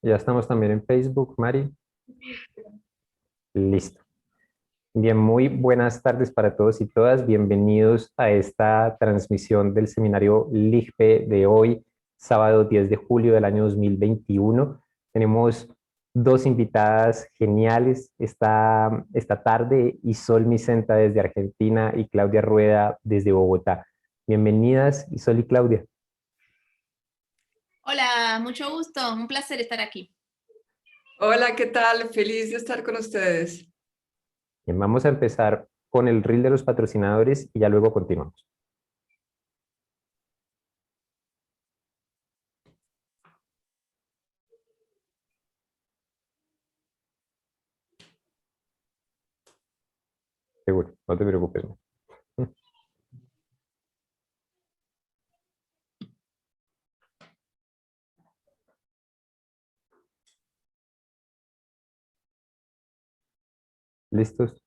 Ya estamos también en Facebook, Mari. Listo. Bien, muy buenas tardes para todos y todas. Bienvenidos a esta transmisión del seminario LIGPE de hoy, sábado 10 de julio del año 2021. Tenemos dos invitadas geniales esta tarde, Isol Micenta desde Argentina y Claudia Rueda desde Bogotá. Bienvenidas, Isol y Claudia. Hola, mucho gusto, un placer estar aquí. Hola, ¿qué tal? Feliz de estar con ustedes. Bien, vamos a empezar con el reel de los patrocinadores y ya luego continuamos. Seguro, no te preocupes. ¿No? ¿Listos?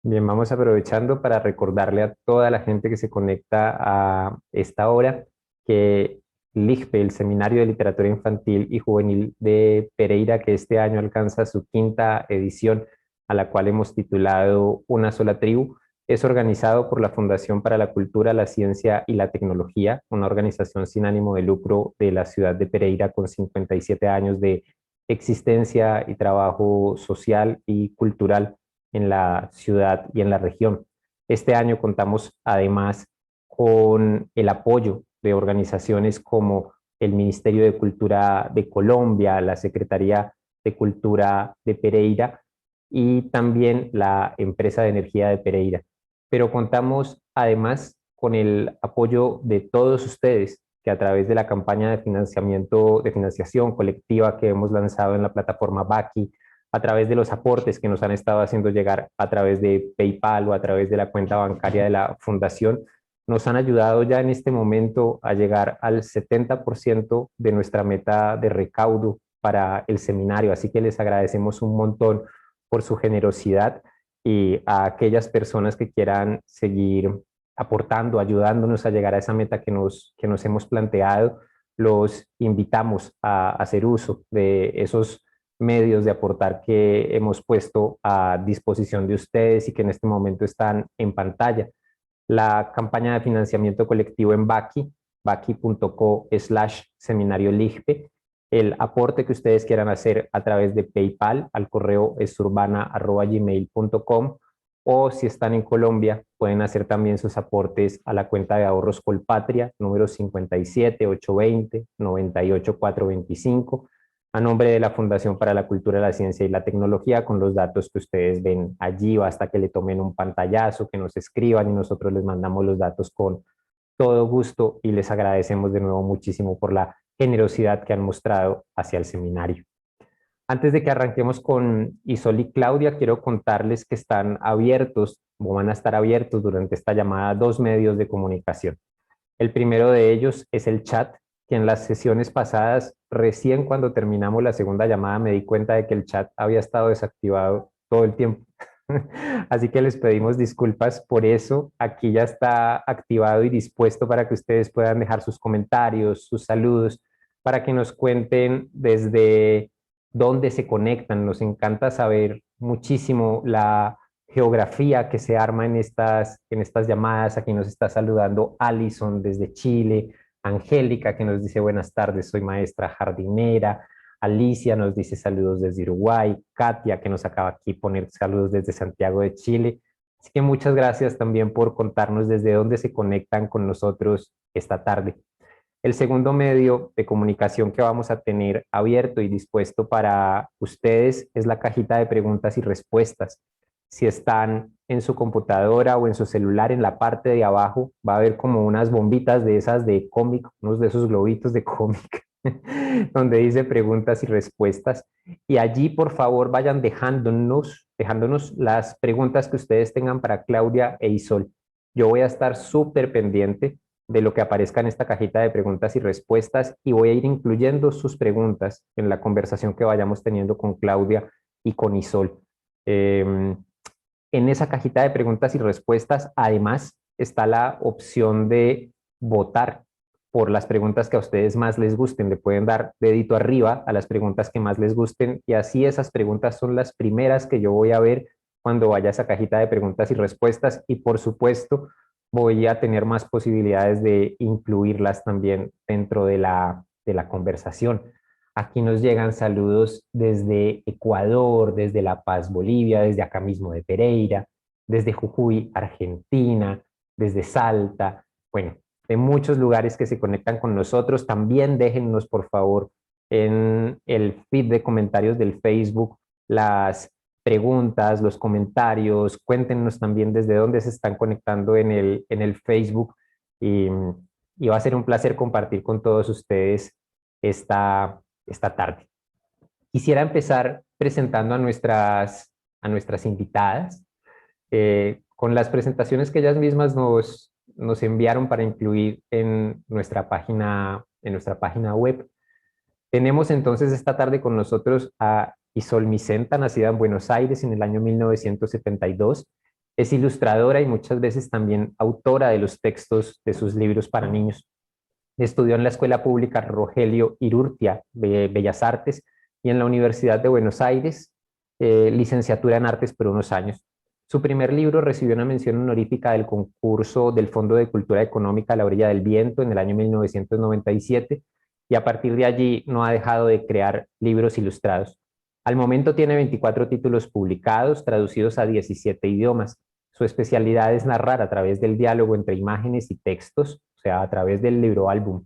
Bien, vamos aprovechando para recordarle a toda la gente que se conecta a esta hora que LIGPE, el Seminario de Literatura Infantil y Juvenil de Pereira, que este año alcanza su quinta edición, a la cual hemos titulado Una sola tribu, es organizado por la Fundación para la Cultura, la Ciencia y la Tecnología, una organización sin ánimo de lucro de la ciudad de Pereira con 57 años de existencia y trabajo social y cultural en la ciudad y en la región. Este año contamos además con el apoyo de organizaciones como el Ministerio de Cultura de Colombia, la Secretaría de Cultura de Pereira y también la Empresa de Energía de Pereira. Pero contamos además con el apoyo de todos ustedes que a través de la campaña de financiamiento, de financiación colectiva que hemos lanzado en la plataforma Baki, a través de los aportes que nos han estado haciendo llegar a través de PayPal o a través de la cuenta bancaria de la fundación, nos han ayudado ya en este momento a llegar al 70% de nuestra meta de recaudo para el seminario. Así que les agradecemos un montón por su generosidad y a aquellas personas que quieran seguir aportando, ayudándonos a llegar a esa meta que nos hemos planteado, los invitamos a hacer uso de esos medios de aportar que hemos puesto a disposición de ustedes y que en este momento están en pantalla. La campaña de financiamiento colectivo en Baki, baki.co/seminario LIGPE, el aporte que ustedes quieran hacer a través de PayPal al correo esurbana@gmail.com, o si están en Colombia pueden hacer también sus aportes a la cuenta de ahorros Colpatria número 57 820 98 425 a nombre de la Fundación para la Cultura, la Ciencia y la Tecnología, con los datos que ustedes ven allí. Basta que le tomen un pantallazo, que nos escriban y nosotros les mandamos los datos con todo gusto y les agradecemos de nuevo muchísimo por la generosidad que han mostrado hacia el seminario. Antes de que arranquemos con Isol y Claudia, quiero contarles que están abiertos o van a estar abiertos durante esta llamada dos medios de comunicación. El primero de ellos es el chat, que en las sesiones pasadas, recién cuando terminamos la segunda llamada, me di cuenta de que el chat había estado desactivado todo el tiempo. Así que les pedimos disculpas por eso. Aquí ya está activado y dispuesto para que ustedes puedan dejar sus comentarios, sus saludos, para que nos cuenten desde dónde se conectan. Nos encanta saber muchísimo la geografía que se arma en estas llamadas. Aquí nos está saludando Alison desde Chile, Angélica que nos dice buenas tardes, soy maestra jardinera, Alicia nos dice saludos desde Uruguay, Katia que nos acaba aquí poner saludos desde Santiago de Chile. Así que muchas gracias también por contarnos desde dónde se conectan con nosotros esta tarde. El segundo medio de comunicación que vamos a tener abierto y dispuesto para ustedes es la cajita de preguntas y respuestas. Si están en su computadora o en su celular, en la parte de abajo va a haber como unas bombitas de esas de cómic, unos de esos globitos de cómic, donde dice preguntas y respuestas. Y allí, por favor, vayan dejándonos las preguntas que ustedes tengan para Claudia e Isol. Yo voy a estar súper pendiente de lo que aparezca en esta cajita de preguntas y respuestas y voy a ir incluyendo sus preguntas en la conversación que vayamos teniendo con Claudia y con Isol. En esa cajita de preguntas y respuestas, además, está la opción de votar por las preguntas que a ustedes más les gusten. Le pueden dar dedito arriba a las preguntas que más les gusten y así esas preguntas son las primeras que yo voy a ver cuando vaya a esa cajita de preguntas y respuestas y por supuesto voy a tener más posibilidades de incluirlas también dentro de la conversación. Aquí nos llegan saludos desde Ecuador, desde La Paz, Bolivia, desde acá mismo de Pereira, desde Jujuy, Argentina, desde Salta, bueno, de muchos lugares que se conectan con nosotros. También déjennos, por favor, en el feed de comentarios del Facebook las preguntas, los comentarios, cuéntenos también desde dónde se están conectando en el Facebook y va a ser un placer compartir con todos ustedes esta tarde. Quisiera empezar presentando a nuestras invitadas con las presentaciones que ellas mismas nos enviaron para incluir en nuestra página web. Tenemos entonces esta tarde con nosotros a Isol Micenta, nacida en Buenos Aires en el año 1972. Es ilustradora y muchas veces también autora de los textos de sus libros para niños. Estudió en la Escuela Pública Rogelio Irurtia de Bellas Artes y en la Universidad de Buenos Aires, licenciatura en Artes por unos años. Su primer libro recibió una mención honorífica del concurso del Fondo de Cultura Económica La Orilla del Viento en el año 1997 y a partir de allí no ha dejado de crear libros ilustrados. Al momento tiene 24 títulos publicados, traducidos a 17 idiomas. Su especialidad es narrar a través del diálogo entre imágenes y textos, o sea, a través del libro álbum.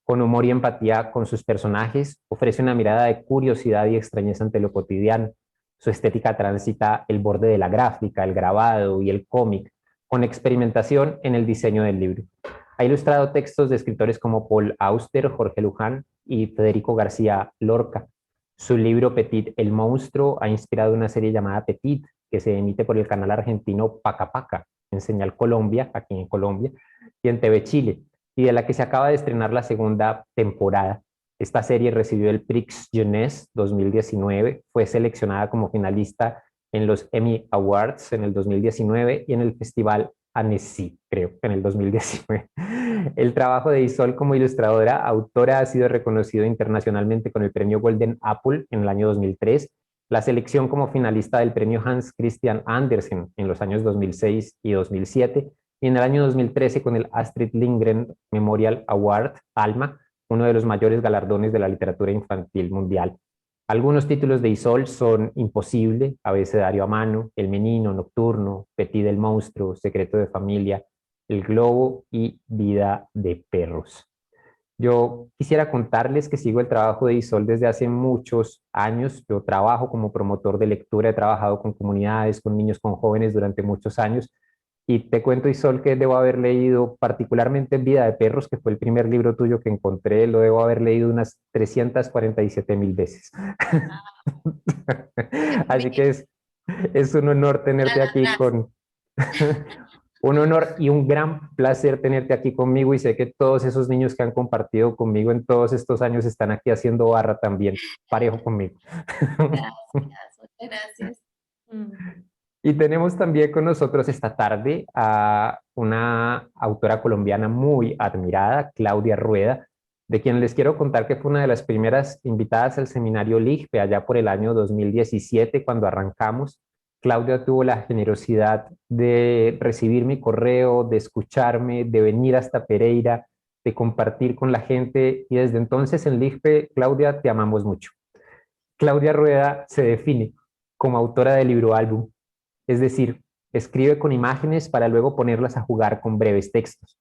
Con humor y empatía con sus personajes, ofrece una mirada de curiosidad y extrañeza ante lo cotidiano. Su estética transita el borde de la gráfica, el grabado y el cómic, con experimentación en el diseño del libro. Ha ilustrado textos de escritores como Paul Auster, Jorge Luján y Federico García Lorca. Su libro Petit el monstruo ha inspirado una serie llamada Petit, que se emite por el canal argentino Paca Paca, en Señal Colombia, aquí en Colombia, y en TV Chile, y de la que se acaba de estrenar la segunda temporada. Esta serie recibió el Prix Jeunesse 2019, fue seleccionada como finalista en los Emmy Awards en el 2019 y en el Festival Annecy, creo, en el 2019. El trabajo de Isol como ilustradora, autora, ha sido reconocido internacionalmente con el premio Golden Apple en el año 2003, la selección como finalista del premio Hans Christian Andersen en los años 2006 y 2007, y en el año 2013 con el Astrid Lindgren Memorial Award, ALMA, uno de los mayores galardones de la literatura infantil mundial. Algunos títulos de Isol son Imposible, Abecedario a mano, El menino, Nocturno, Petit el monstruo, Secreto de familia, El globo y Vida de perros. Yo quisiera contarles que sigo el trabajo de Isol desde hace muchos años. Yo trabajo como promotor de lectura, he trabajado con comunidades, con niños, con jóvenes durante muchos años. Y te cuento, Isol, que debo haber leído particularmente Vida de perros, que fue el primer libro tuyo que encontré, lo debo haber leído unas 347,000 veces. Así que es un honor tenerte aquí con... Un honor y un gran placer tenerte aquí conmigo y sé que todos esos niños que han compartido conmigo en todos estos años están aquí haciendo barra también, parejo conmigo. Gracias, muchas gracias. Y tenemos también con nosotros esta tarde a una autora colombiana muy admirada, Claudia Rueda, de quien les quiero contar que fue una de las primeras invitadas al seminario LIGPE allá por el año 2017 cuando arrancamos. Claudia tuvo la generosidad de recibir mi correo, de escucharme, de venir hasta Pereira, de compartir con la gente y desde entonces en LIGPE, Claudia, te amamos mucho. Claudia Rueda se define como autora de libro álbum, es decir, escribe con imágenes para luego ponerlas a jugar con breves textos.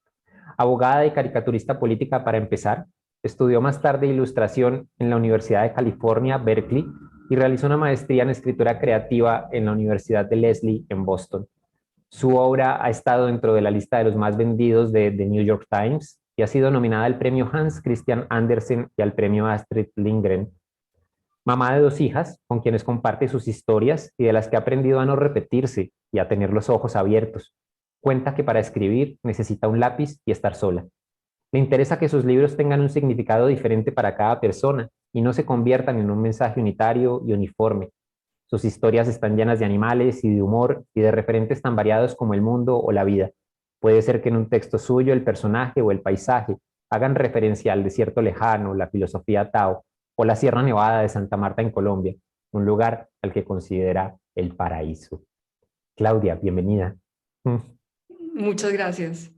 Abogada y caricaturista política para empezar, estudió más tarde ilustración en la Universidad de California, Berkeley, y realizó una maestría en escritura creativa en la Universidad de Lesley en Boston. Su obra ha estado dentro de la lista de los más vendidos de The New York Times y ha sido nominada al premio Hans Christian Andersen y al premio Astrid Lindgren. Mamá de 2 hijas, con quienes comparte sus historias y de las que ha aprendido a no repetirse y a tener los ojos abiertos. Cuenta que para escribir necesita un lápiz y estar sola. Le interesa que sus libros tengan un significado diferente para cada persona y no se conviertan en un mensaje unitario y uniforme. Sus historias están llenas de animales y de humor y de referentes tan variados como el mundo o la vida. Puede ser que en un texto suyo el personaje o el paisaje hagan referencia al desierto lejano, la filosofía Tao o la Sierra Nevada de Santa Marta en Colombia, un lugar al que considera el paraíso. Claudia, bienvenida. Muchas gracias.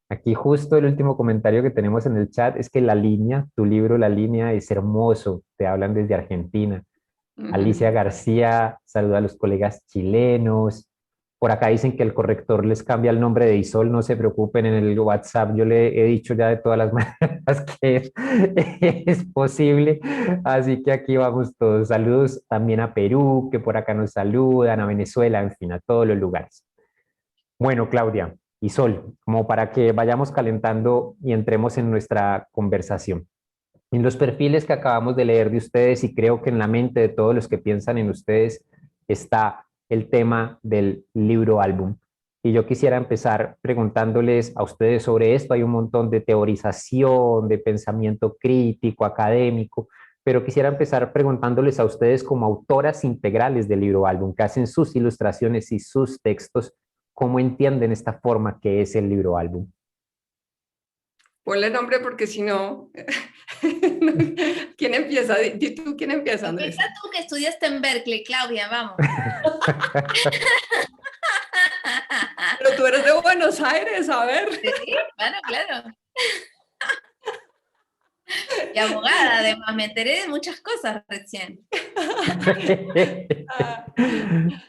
Aquí justo el último comentario que tenemos en el chat es que La Línea, tu libro La Línea, es hermoso. Te hablan desde Argentina. Alicia García saluda a los colegas chilenos. Por acá dicen que el corrector les cambia el nombre de Isol, no se preocupen, en el WhatsApp yo le he dicho ya de todas las maneras que es posible, así que aquí vamos todos. Saludos también a Perú, que por acá nos saludan, a Venezuela, en fin, a todos los lugares. Bueno, Claudia y Sol, como para que vayamos calentando y entremos en nuestra conversación. En los perfiles que acabamos de leer de ustedes, y creo que en la mente de todos los que piensan en ustedes, está el tema del libro álbum. Y yo quisiera empezar preguntándoles a ustedes sobre esto. Hay un montón de teorización, de pensamiento crítico, académico, pero quisiera empezar preguntándoles a ustedes como autoras integrales del libro álbum, que hacen sus ilustraciones y sus textos, ¿cómo entienden esta forma que es el libro álbum? Ponle nombre porque si no, ¿quién empieza? Di tú, ¿quién empieza, Andrés? Empieza tú que estudiaste en Berkeley, Claudia, vamos. Pero tú eres de Buenos Aires, a ver. Sí, claro, claro. Y abogada, además, me enteré de muchas cosas recién.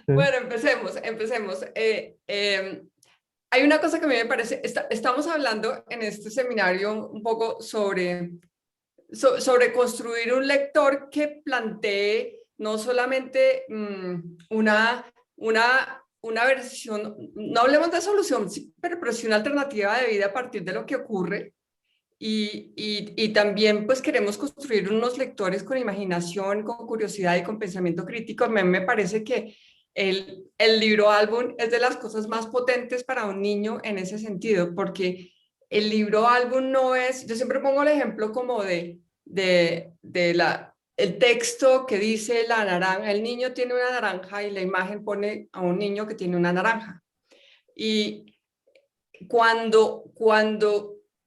Bueno, empecemos. Hay una cosa que a mí me parece, estamos hablando en este seminario un poco sobre construir un lector que plantee no solamente una versión, no hablemos de solución, pero sí una alternativa de vida a partir de lo que ocurre. Y también pues queremos construir unos lectores con imaginación, con curiosidad y con pensamiento crítico. A mí me parece que el libro álbum es de las cosas más potentes para un niño en ese sentido, porque el libro álbum no es, yo siempre pongo el ejemplo como el texto que dice la naranja, el niño tiene una naranja y la imagen pone a un niño que tiene una naranja. Y cuando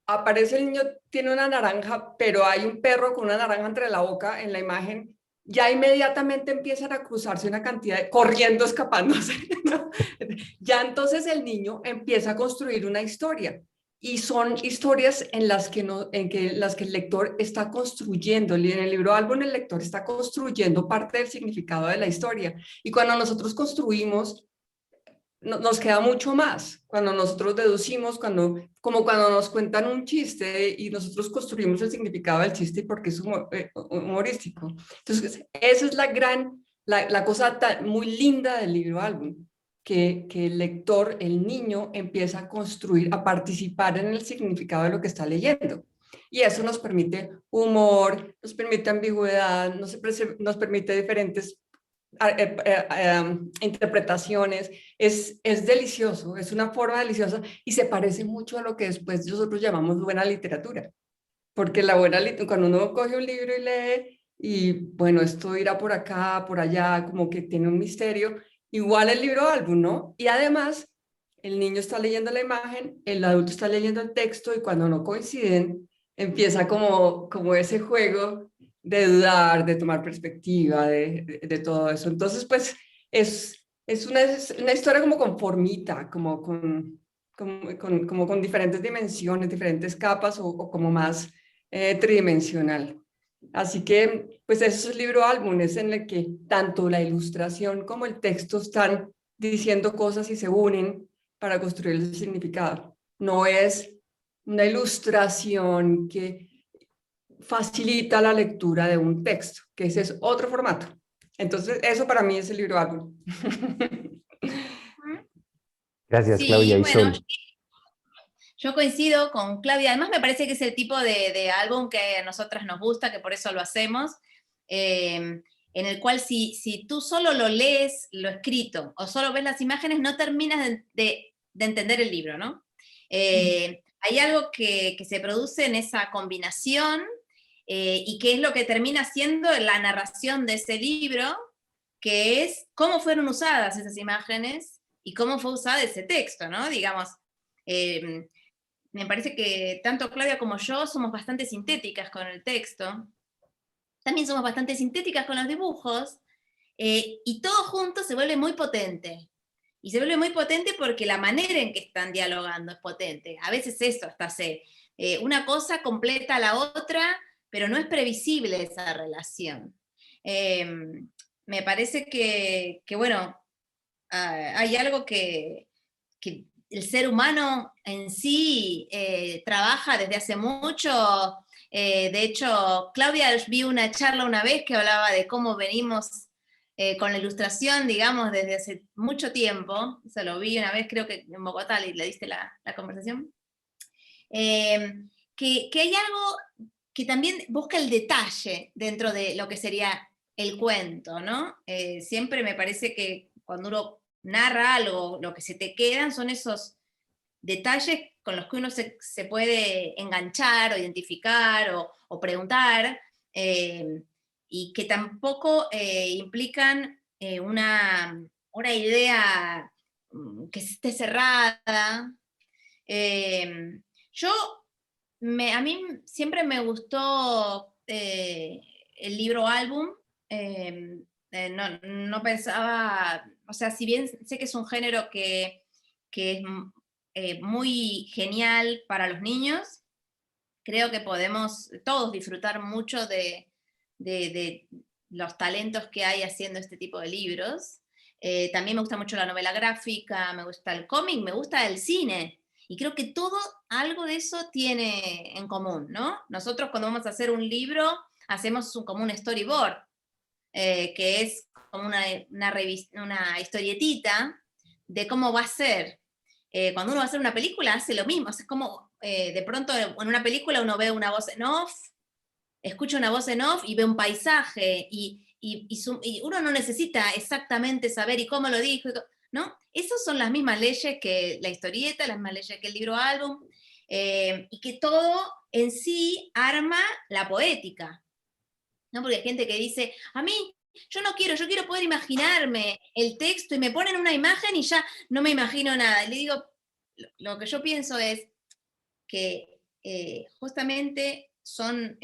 aparece el niño tiene una naranja, pero hay un perro con una naranja entre la boca en la imagen, ya inmediatamente empiezan a cruzarse una cantidad de corriendo, escapándose, ¿no? Ya entonces el niño empieza a construir una historia y son historias en las que el lector está construyendo. En el libro álbum el lector está construyendo parte del significado de la historia, y cuando nosotros construimos nos queda mucho más cuando nosotros deducimos, como cuando nos cuentan un chiste y nosotros construimos el significado del chiste porque es humorístico. Entonces, esa es la cosa muy linda del libro álbum, que el lector, el niño, empieza a construir, a participar en el significado de lo que está leyendo. Y eso nos permite humor, nos permite ambigüedad, nos permite diferentes interpretaciones. Es delicioso, es una forma deliciosa y se parece mucho a lo que después nosotros llamamos buena literatura, porque cuando uno coge un libro y lee y bueno, esto irá por acá, por allá, como que tiene un misterio, igual el libro álbum, ¿no? Y además el niño está leyendo la imagen, el adulto está leyendo el texto, y cuando no coinciden empieza como ese juego de dudar, de tomar perspectiva, de todo eso. Entonces, pues es una historia como con formita, como con diferentes dimensiones, diferentes capas, o como más tridimensional. Así que, pues eso es el libro álbum, es en el que tanto la ilustración como el texto están diciendo cosas y se unen para construir el significado. No es una ilustración que facilita la lectura de un texto, que ese es otro formato. Entonces, eso para mí es el libro álbum. Gracias, Sí, Claudia y bueno, Sol. yo coincido con Claudia. Además, me parece que es el tipo de álbum que a nosotras nos gusta, que por eso lo hacemos. En el cual si tú solo lo lees, lo escrito, o solo ves las imágenes, no terminas de entender el libro, ¿no? Hay algo que se produce en esa combinación, y que es lo que termina siendo la narración de ese libro, que es cómo fueron usadas esas imágenes y cómo fue usado ese texto, ¿no? Digamos, eh, me parece que tanto Claudia como yo somos bastante sintéticas con el texto, también somos bastante sintéticas con los dibujos, y todo junto se vuelve muy potente. Y se vuelve muy potente porque la manera en que están dialogando es potente. A veces eso hasta una cosa completa a la otra, pero no es previsible esa relación. Eh, Me parece que bueno, hay algo que el ser humano en sí trabaja desde hace mucho. De hecho, Claudia, vi una charla una vez que hablaba de cómo venimos con la ilustración, digamos, desde hace mucho tiempo. Se lo vi una vez, creo que en Bogotá, le diste la conversación. Eh, que hay algo que también busca el detalle dentro de lo que sería el cuento, ¿no? Siempre me parece que cuando uno narra algo, lo que se te quedan son esos detalles con los que uno se puede enganchar o identificar o preguntar, y que tampoco implican una idea que esté cerrada. Eh, yo, a mí siempre me gustó el libro álbum. eh, no pensaba, o sea, si bien sé que es un género que es muy genial para los niños, creo que podemos todos disfrutar mucho de los talentos que hay haciendo este tipo de libros. También me gusta mucho la novela gráfica, me gusta el cómic, me gusta el cine. Y creo que todo algo de eso tiene en común, ¿no? Nosotros cuando vamos a hacer un libro, hacemos como un storyboard, que es como una historietita de cómo va a ser. Cuando uno va a hacer una película, hace lo mismo. Es como, de pronto en una película uno ve una voz en off, escucha una voz en off y ve un paisaje, y uno no necesita exactamente saber y cómo lo dijo, ¿no? Esas son las mismas leyes que la historieta, las mismas leyes que el libro álbum, y que todo en sí arma la poética, ¿no? Porque hay gente que dice, a mí, yo no quiero, yo quiero poder imaginarme el texto y me ponen una imagen y ya no me imagino nada. Y le digo, lo que yo pienso es que justamente son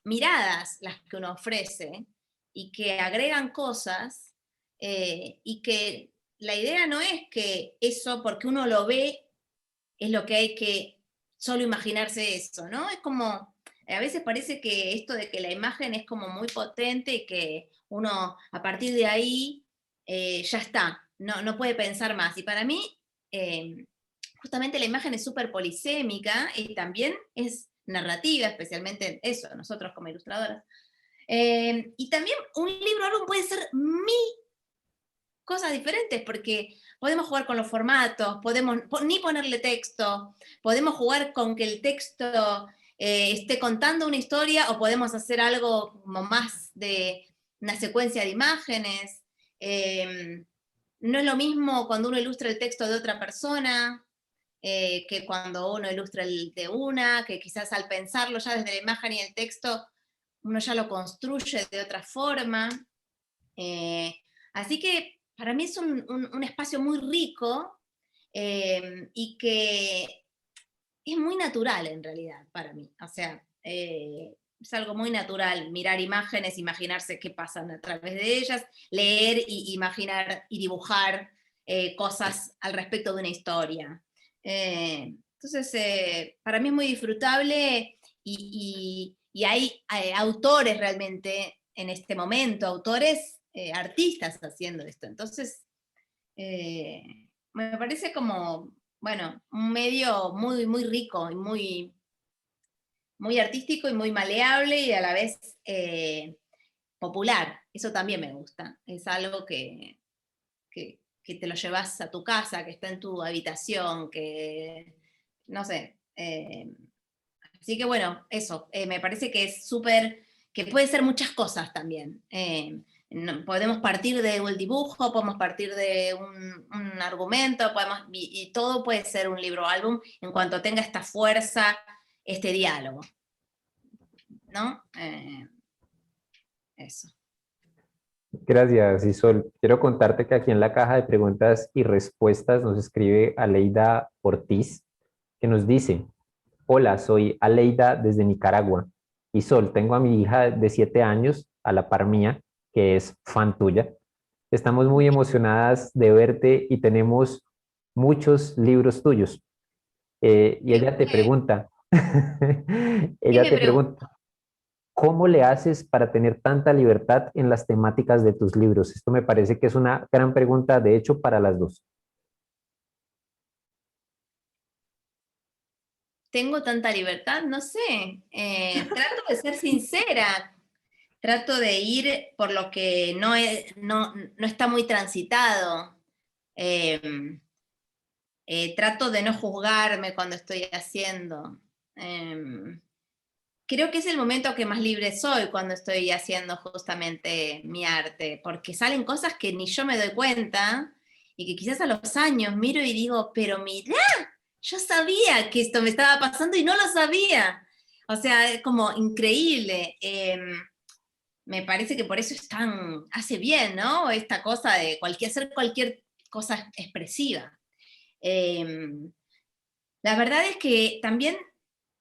miradas las que uno ofrece y que agregan cosas, y que la idea no es que eso, porque uno lo ve, es lo que hay que solo imaginarse eso, ¿no? Es como, a veces parece que esto de que la imagen es como muy potente y que uno a partir de ahí ya está, no puede pensar más. Y para mí, justamente la imagen es súper polisémica y también es narrativa, especialmente eso, nosotros como ilustradoras. Y también un libro álbum puede ser cosas diferentes, porque podemos jugar con los formatos, podemos ni ponerle texto, podemos jugar con que el texto esté contando una historia, o podemos hacer algo como más de una secuencia de imágenes. No es lo mismo cuando uno ilustra el texto de otra persona, que cuando uno ilustra el de una, que quizás al pensarlo ya desde la imagen y el texto, uno ya lo construye de otra forma. Eh, Así que para mí es un espacio muy rico, y que es muy natural en realidad para mí. O sea, es algo muy natural mirar imágenes, imaginarse qué pasan a través de ellas, leer y imaginar y dibujar cosas al respecto de una historia. Entonces, para mí es muy disfrutable, y hay autores realmente en este momento, autores, artistas haciendo esto. Entonces, me parece como, bueno, un medio muy, muy rico y muy, muy artístico y muy maleable y a la vez popular. Eso también me gusta. Es algo que te lo llevas a tu casa, que está en tu habitación, que no sé. Así que bueno, eso, me parece que es súper, que puede ser muchas cosas también. Podemos partir de un dibujo, podemos partir de un argumento, y todo puede ser un libro o álbum en cuanto tenga esta fuerza, este diálogo, ¿no? Eso. Gracias, Isol. Quiero contarte que aquí en la caja de preguntas y respuestas nos escribe Aleida Ortiz, que nos dice: hola, soy Aleida desde Nicaragua. Isol, tengo a mi hija de 7 años, a la par mía, que es fan tuya. Estamos muy emocionadas de verte y tenemos muchos libros tuyos. Y Qué ella te bueno. pregunta, ¿Qué ella me te pregunto? pregunta, ¿cómo le haces para tener tanta libertad en las temáticas de tus libros? Esto me parece que es una gran pregunta, de hecho, para las dos. ¿Tengo tanta libertad? No sé. Trato de ser sincera. Trato de ir por lo que no está muy transitado. Eh, Trato de no juzgarme cuando estoy haciendo. Eh, Creo que es el momento que más libre soy cuando estoy haciendo justamente mi arte, porque salen cosas que ni yo me doy cuenta y que quizás a los años miro y digo, pero mirá, yo sabía que esto me estaba pasando y no lo sabía. O sea, es como increíble. Me parece que por eso hace bien, ¿no? Esta cosa de hacer cualquier cosa expresiva. Eh, la verdad es que también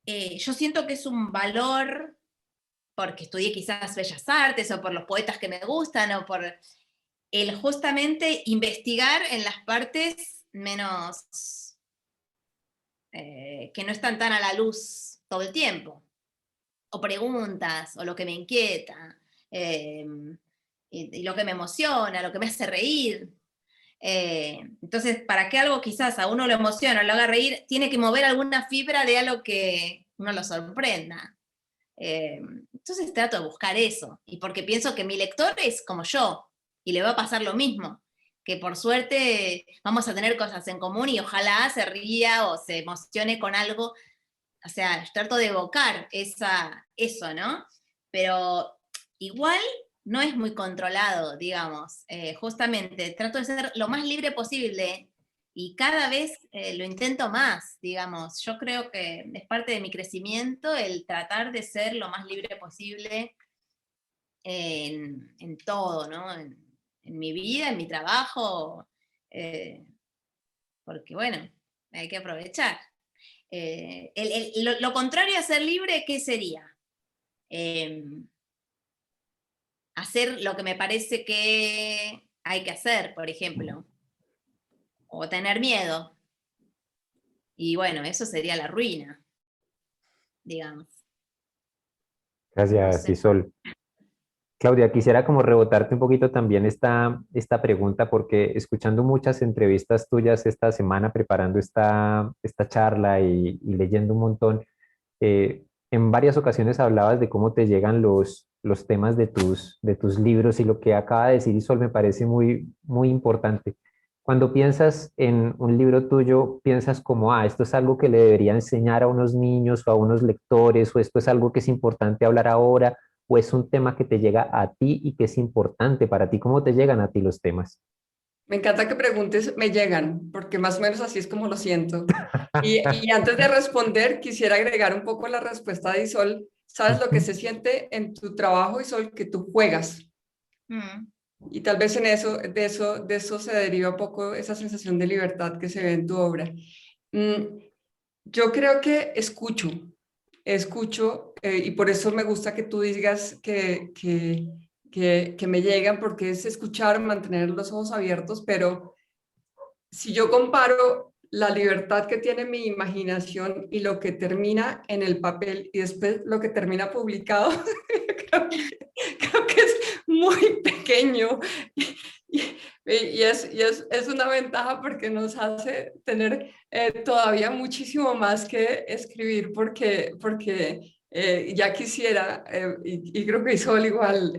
yo siento que es un valor, porque estudié quizás Bellas Artes, o por los poetas que me gustan, o por el justamente investigar en las partes menos, que no están tan a la luz todo el tiempo, o preguntas, o lo que me inquieta, eh, y lo que me emociona, lo que me hace reír. Entonces, para que algo quizás a uno lo emocione o lo haga reír, tiene que mover alguna fibra de algo que uno lo sorprenda. Entonces trato de buscar eso, y porque pienso que mi lector es como yo, y le va a pasar lo mismo, que por suerte vamos a tener cosas en común y ojalá se ría o se emocione con algo. O sea, trato de evocar eso, ¿no? Pero igual no es muy controlado, digamos. Justamente trato de ser lo más libre posible y cada vez lo intento más, digamos. Yo creo que es parte de mi crecimiento el tratar de ser lo más libre posible en todo, ¿no? En mi vida, en mi trabajo, eh, porque bueno, hay que aprovechar. Lo contrario a ser libre, ¿qué sería? Eh, Hacer lo que me parece que hay que hacer, por ejemplo, o tener miedo. Y bueno, eso sería la ruina, digamos. No Gracias, sé. Isol. Claudia, quisiera como rebotarte un poquito también esta pregunta, porque escuchando muchas entrevistas tuyas esta semana, preparando esta charla y leyendo un montón, en varias ocasiones hablabas de cómo te llegan los temas de tus libros, y lo que acaba de decir Isol me parece muy, muy importante. Cuando piensas en un libro tuyo, piensas como, esto es algo que le debería enseñar a unos niños o a unos lectores, o esto es algo que es importante hablar ahora, o es un tema que te llega a ti y que es importante para ti. ¿Cómo te llegan a ti los temas? Me encanta que preguntes, me llegan, porque más o menos así es como lo siento. Y antes de responder, quisiera agregar un poco la respuesta de Isol. ¿Sabes lo que Ujú. se siente en tu trabajo, Isol? Que tú juegas. Mm. Y tal vez en eso, de eso se deriva un poco esa sensación de libertad que se ve en tu obra. Mm, yo creo que escucho, y por eso me gusta que tú digas que me llegan, porque es escuchar, mantener los ojos abiertos, pero si yo comparo la libertad que tiene mi imaginación y lo que termina en el papel y después lo que termina publicado, creo que es muy pequeño es una ventaja porque nos hace tener todavía muchísimo más que escribir porque Ya quisiera, y creo que Isol igual,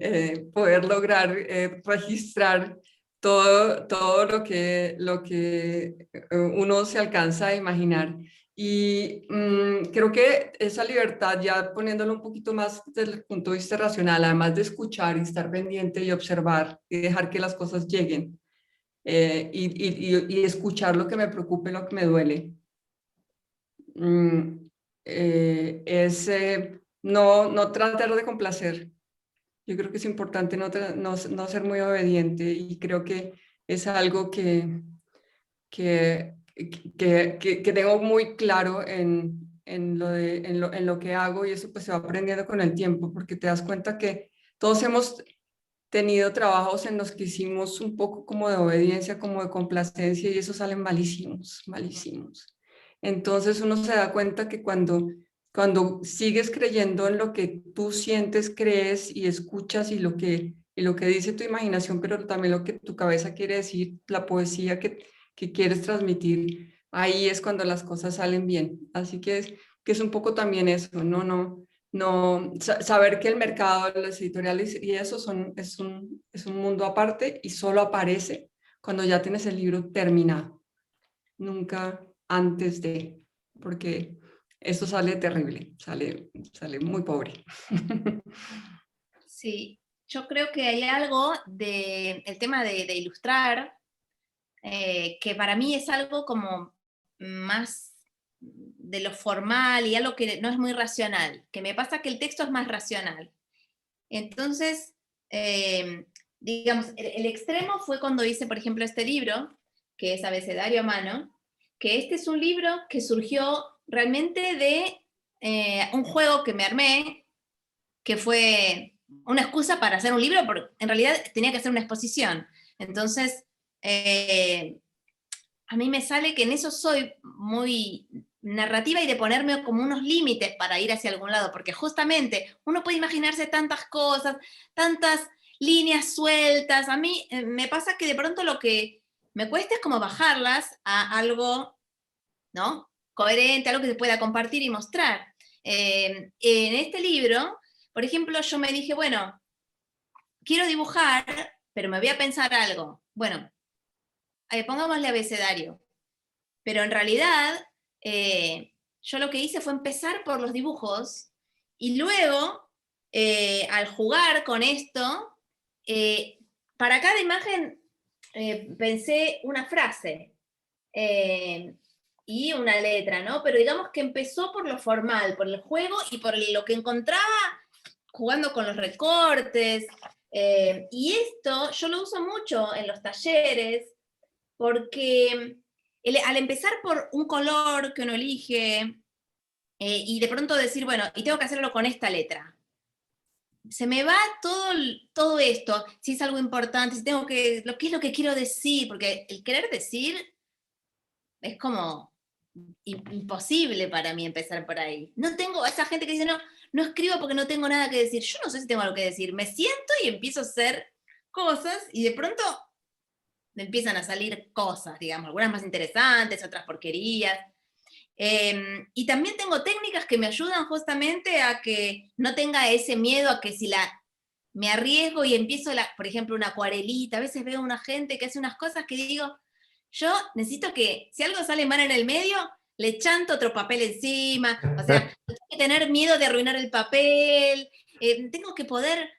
poder lograr registrar todo lo que uno se alcanza a imaginar. Y creo que esa libertad, ya poniéndolo un poquito más desde el punto de vista racional, además de escuchar y estar pendiente y observar y dejar que las cosas lleguen, y escuchar lo que me preocupa y lo que me duele, es no tratar de complacer. Yo creo que es importante no ser muy obediente, y creo que es algo que tengo muy claro en lo que hago, y eso pues se va aprendiendo con el tiempo, porque te das cuenta que todos hemos tenido trabajos en los que hicimos un poco como de obediencia, como de complacencia, y eso salen malísimos, malísimos. Entonces uno se da cuenta que cuando sigues creyendo en lo que tú sientes, crees y escuchas, y lo que dice tu imaginación, pero también lo que tu cabeza quiere decir, la poesía que quieres transmitir, ahí es cuando las cosas salen bien. Así que es un poco también eso, no saber que el mercado, las editoriales y eso es un mundo aparte, y solo aparece cuando ya tienes el libro terminado, nunca antes de, porque esto sale terrible, sale muy pobre. Sí, yo creo que hay algo el tema de ilustrar, que para mí es algo como más de lo formal y algo que no es muy racional, que me pasa que el texto es más racional. Entonces, digamos, el extremo fue cuando hice, por ejemplo, este libro, que es Abecedario a mano, que este es un libro que surgió realmente de un juego que me armé, que fue una excusa para hacer un libro, porque en realidad tenía que hacer una exposición. Entonces, a mí me sale que en eso soy muy narrativa y de ponerme como unos límites para ir hacia algún lado, porque justamente uno puede imaginarse tantas cosas, tantas líneas sueltas. A mí me pasa que de pronto lo que me cuesta es como bajarlas a algo, ¿no?, coherente, algo que se pueda compartir y mostrar. En este libro, por ejemplo, yo me dije, bueno, quiero dibujar, pero me voy a pensar algo. Bueno, pongámosle abecedario. Pero en realidad, yo lo que hice fue empezar por los dibujos, y luego, al jugar con esto, para cada imagen pensé una frase y una letra, ¿no? Pero digamos que empezó por lo formal, por el juego y por lo que encontraba jugando con los recortes. Y esto yo lo uso mucho en los talleres, porque al empezar por un color que uno elige, y de pronto decir, bueno, y tengo que hacerlo con esta letra, se me va todo esto, si es algo importante, si tengo qué es lo que quiero decir, porque el querer decir es como imposible para mí empezar por ahí. No tengo a esa gente que dice, no escribo porque no tengo nada que decir. Yo no sé si tengo algo que decir. Me siento y empiezo a hacer cosas, y de pronto me empiezan a salir cosas, digamos, algunas más interesantes, otras porquerías. Y también tengo técnicas que me ayudan justamente a que no tenga ese miedo a que si me arriesgo y empiezo, por ejemplo, una acuarelita. A veces veo una gente que hace unas cosas que digo, yo necesito que si algo sale mal en el medio, le chanto otro papel encima. O sea, no tengo que tener miedo de arruinar el papel. Tengo que poder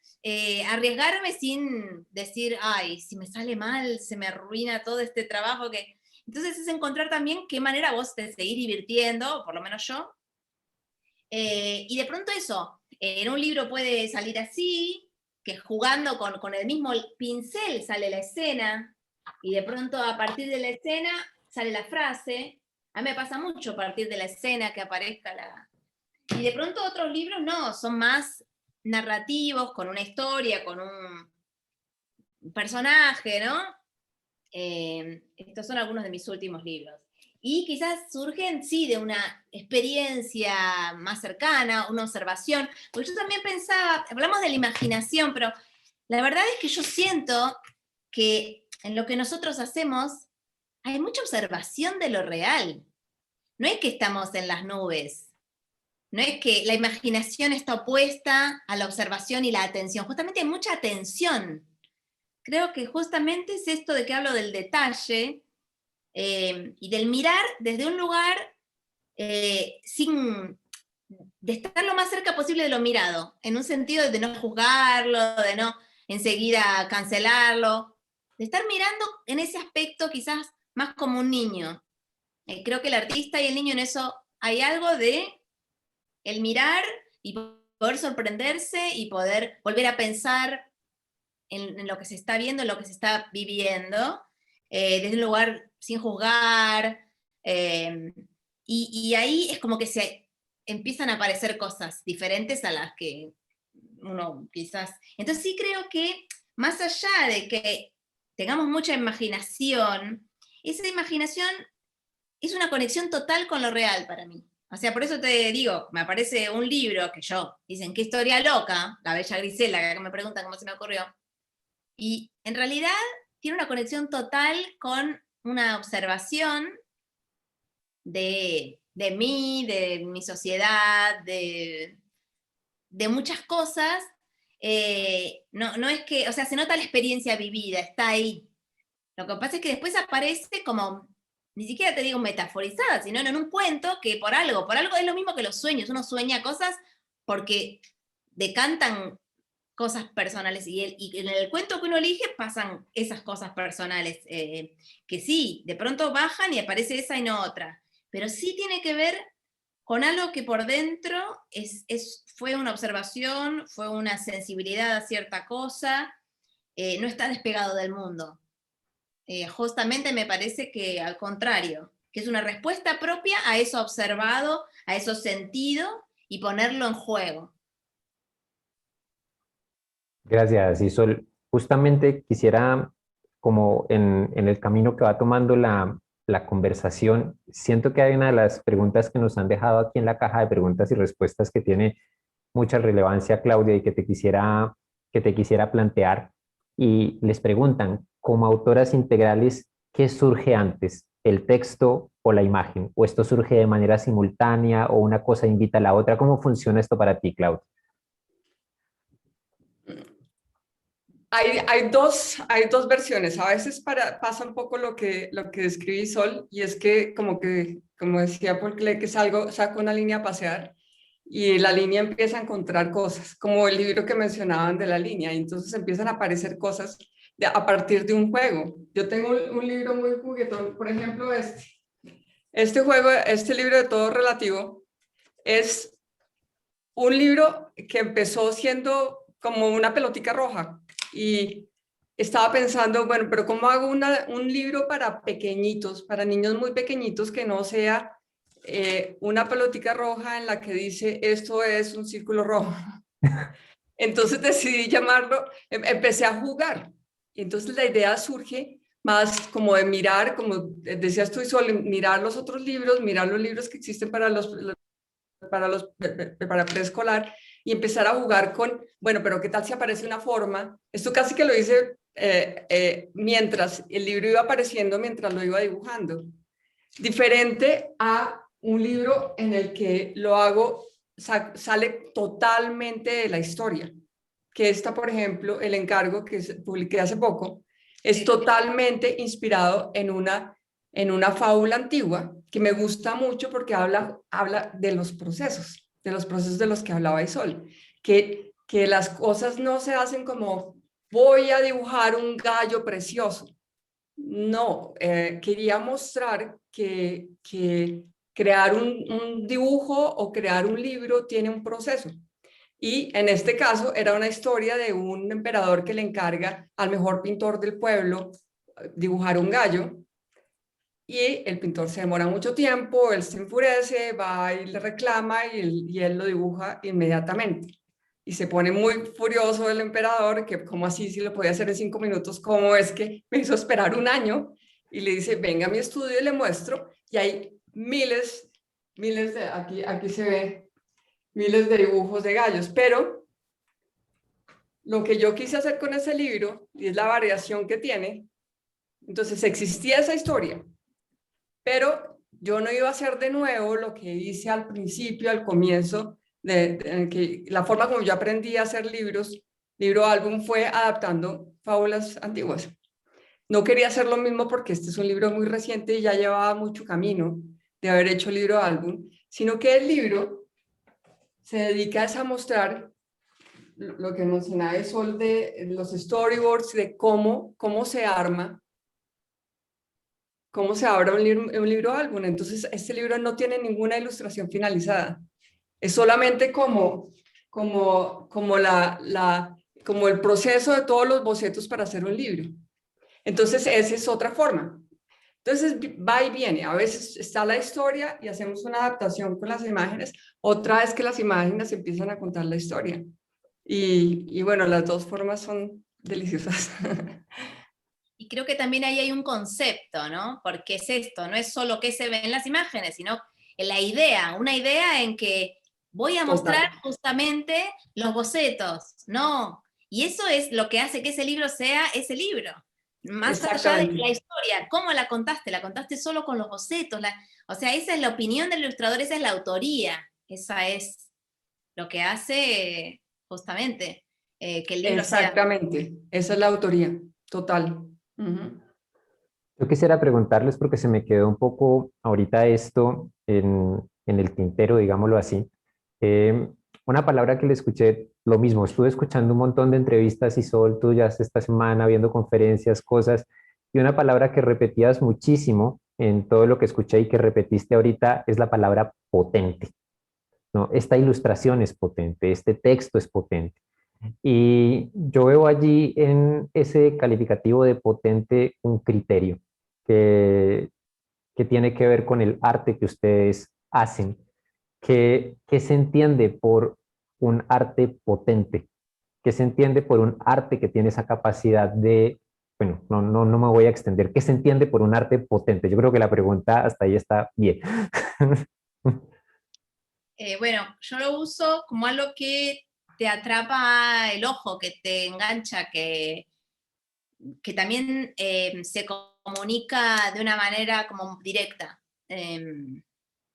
arriesgarme sin decir, ay, si me sale mal, se me arruina todo este trabajo que... Entonces es encontrar también qué manera vos de seguir divirtiendo, por lo menos yo. Y de pronto eso, en un libro puede salir así, que jugando con el mismo pincel sale la escena, y de pronto a partir de la escena sale la frase. A mí me pasa mucho a partir de la escena que aparezca la... Y de pronto otros libros no, son más narrativos, con una historia, con un personaje, ¿no? Estos son algunos de mis últimos libros. Y quizás surgen, sí, de una experiencia más cercana, una observación. Porque yo también pensaba, hablamos de la imaginación, pero la verdad es que yo siento que en lo que nosotros hacemos hay mucha observación de lo real. No es que estamos en las nubes. no es que la imaginación está opuesta a la observación y la atención, justamente hay mucha atención. Creo que justamente es esto de que hablo del detalle y del mirar desde un lugar de estar lo más cerca posible de lo mirado, en un sentido de no juzgarlo, de no enseguida cancelarlo, de estar mirando en ese aspecto quizás más como un niño. Creo que el artista y el niño en eso hay algo de el mirar y poder sorprenderse y poder volver a pensar en lo que se está viendo, en lo que se está viviendo, desde un lugar sin juzgar, y ahí es como que se empiezan a aparecer cosas diferentes a las que uno quizás... Entonces sí creo que más allá de que tengamos mucha imaginación, esa imaginación es una conexión total con lo real para mí. O sea, por eso te digo, me aparece un libro que dicen, qué historia loca, La Bella Grisela, que me preguntan cómo se me ocurrió, y en realidad tiene una conexión total con una observación de mí, de mi sociedad, de muchas cosas. No es que, o sea, se nota la experiencia vivida, está ahí. Lo que pasa es que después aparece como, ni siquiera te digo metaforizada, sino en un cuento que por algo es lo mismo que los sueños. Uno sueña cosas porque decantan cosas personales y en el cuento que uno elige pasan esas cosas personales que sí, de pronto bajan y aparece esa y no otra, pero sí tiene que ver con algo que por dentro fue una observación, fue una sensibilidad a cierta cosa, no está despegado del mundo. Justamente me parece que al contrario, que es una respuesta propia a eso observado, a eso sentido y ponerlo en juego. Gracias, Isol. Justamente quisiera, como en el camino que va tomando la conversación, siento que hay una de las preguntas que nos han dejado aquí en la caja de preguntas y respuestas que tiene mucha relevancia, Claudia, y que te quisiera plantear. Y les preguntan, como autoras integrales, ¿qué surge antes, el texto o la imagen? ¿O esto surge de manera simultánea o una cosa invita a la otra? ¿Cómo funciona esto para ti, Claudia? Hay dos versiones. A veces pasa un poco lo que describí Sol, y es que, como decía Paul Klee, que saco una línea a pasear y la línea empieza a encontrar cosas, como el libro que mencionaban de la línea, y entonces empiezan a aparecer cosas a partir de un juego. Yo tengo un libro muy juguetón, por ejemplo, este libro de Todo Relativo, es un libro que empezó siendo como una pelotica roja, y estaba pensando, bueno, pero ¿cómo hago un libro para pequeñitos, para niños muy pequeñitos, que no sea una pelotica roja en la que dice esto es un círculo rojo? Entonces decidí llamarlo, empecé a jugar. Y entonces la idea surge más como de mirar, como decías tú, Sol, mirar los otros libros, mirar los libros que existen para preescolar, y empezar a jugar con, bueno, pero ¿qué tal si aparece una forma? Esto casi que lo hice mientras el libro iba apareciendo, mientras lo iba dibujando. Diferente a un libro en el que lo hago, sale totalmente de la historia. Que esta, por ejemplo, El Encargo, que publiqué hace poco, es totalmente inspirado en una fábula antigua que me gusta mucho porque habla de los procesos de los que hablaba Isol, que las cosas no se hacen como voy a dibujar un gallo precioso. No, quería mostrar que crear un dibujo o crear un libro tiene un proceso. Y en este caso era una historia de un emperador que le encarga al mejor pintor del pueblo dibujar un gallo, y el pintor se demora mucho tiempo, él se enfurece, va y le reclama, y él lo dibuja inmediatamente. Y se pone muy furioso el emperador, que cómo así, si lo podía hacer en 5 minutos, cómo es que me hizo esperar un año, y le dice, venga a mi estudio y le muestro, y hay miles de, aquí se ve, miles de dibujos de gallos, pero lo que yo quise hacer con ese libro, y es la variación que tiene, entonces existía esa historia, pero yo no iba a hacer de nuevo lo que hice al principio, al comienzo, que la forma como yo aprendí a hacer libros, libro álbum, fue adaptando fábulas antiguas. No quería hacer lo mismo porque este es un libro muy reciente y ya llevaba mucho camino de haber hecho libro álbum, sino que el libro se dedica a mostrar lo que mencionaba Sol de los storyboards, de cómo se arma, cómo se abra un libro álbum. Entonces, este libro no tiene ninguna ilustración finalizada. Es solamente como el proceso de todos los bocetos para hacer un libro. Entonces, esa es otra forma. Entonces, va y viene. A veces está la historia y hacemos una adaptación con las imágenes. Otra es que las imágenes empiezan a contar la historia. Y bueno, las dos formas son deliciosas. Y creo que también ahí hay un concepto, ¿no? Porque es esto, no es solo qué se ve en las imágenes, sino en la idea, una idea en que voy a mostrar Total. justamente los bocetos, ¿no? Y eso es lo que hace que ese libro sea ese libro. Más allá de Exactamente. la historia, ¿cómo la contaste solo con los bocetos, o sea, esa es la opinión del ilustrador, esa es la autoría, esa es lo que hace justamente que el libro sea... Exactamente. Esa es la autoría. Total. Ujú. Yo quisiera preguntarles porque se me quedó un poco ahorita esto en el tintero, digámoslo así. Eh, una palabra que le escuché, lo mismo, estuve escuchando un montón de entrevistas y Sol tuyas esta semana, viendo conferencias, cosas, y una palabra que repetías muchísimo en todo lo que escuché y que repetiste ahorita es la palabra potente, ¿no? Esta ilustración es potente, este texto es potente. Y yo veo allí en ese calificativo de potente un criterio que, que tiene que ver con el arte que ustedes hacen. ¿Qué se entiende por un arte potente? ¿Qué se entiende por un arte que tiene esa capacidad de, bueno, no me voy a extender, ¿qué se entiende por un arte potente? Yo creo que la pregunta hasta ahí está bien. Bueno, yo lo uso como algo que te atrapa el ojo, que te engancha, que también se comunica de una manera como directa.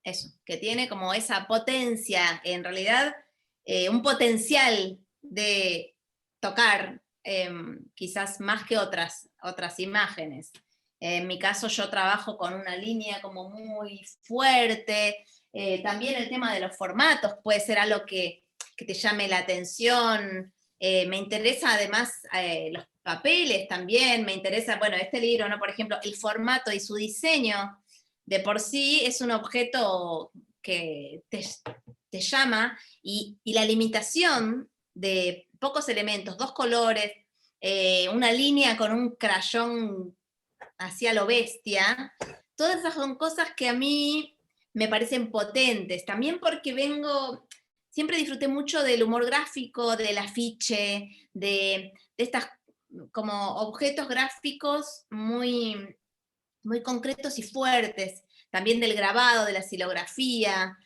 Eso, que tiene como esa potencia, en realidad un potencial de tocar, quizás más que otras imágenes. En mi caso yo trabajo con una línea como muy fuerte, también el tema de los formatos puede ser algo que te llame la atención, me interesa además los papeles también, me interesa, bueno, este libro, ¿no? Por ejemplo, el formato y su diseño de por sí es un objeto que te llama y la limitación de pocos elementos, dos colores, una línea con un crayón hacia lo bestia, todas esas son cosas que a mí me parecen potentes, también porque siempre disfruté mucho del humor gráfico, del afiche, de estas como objetos gráficos muy concretos y fuertes, también del grabado, de la silografía,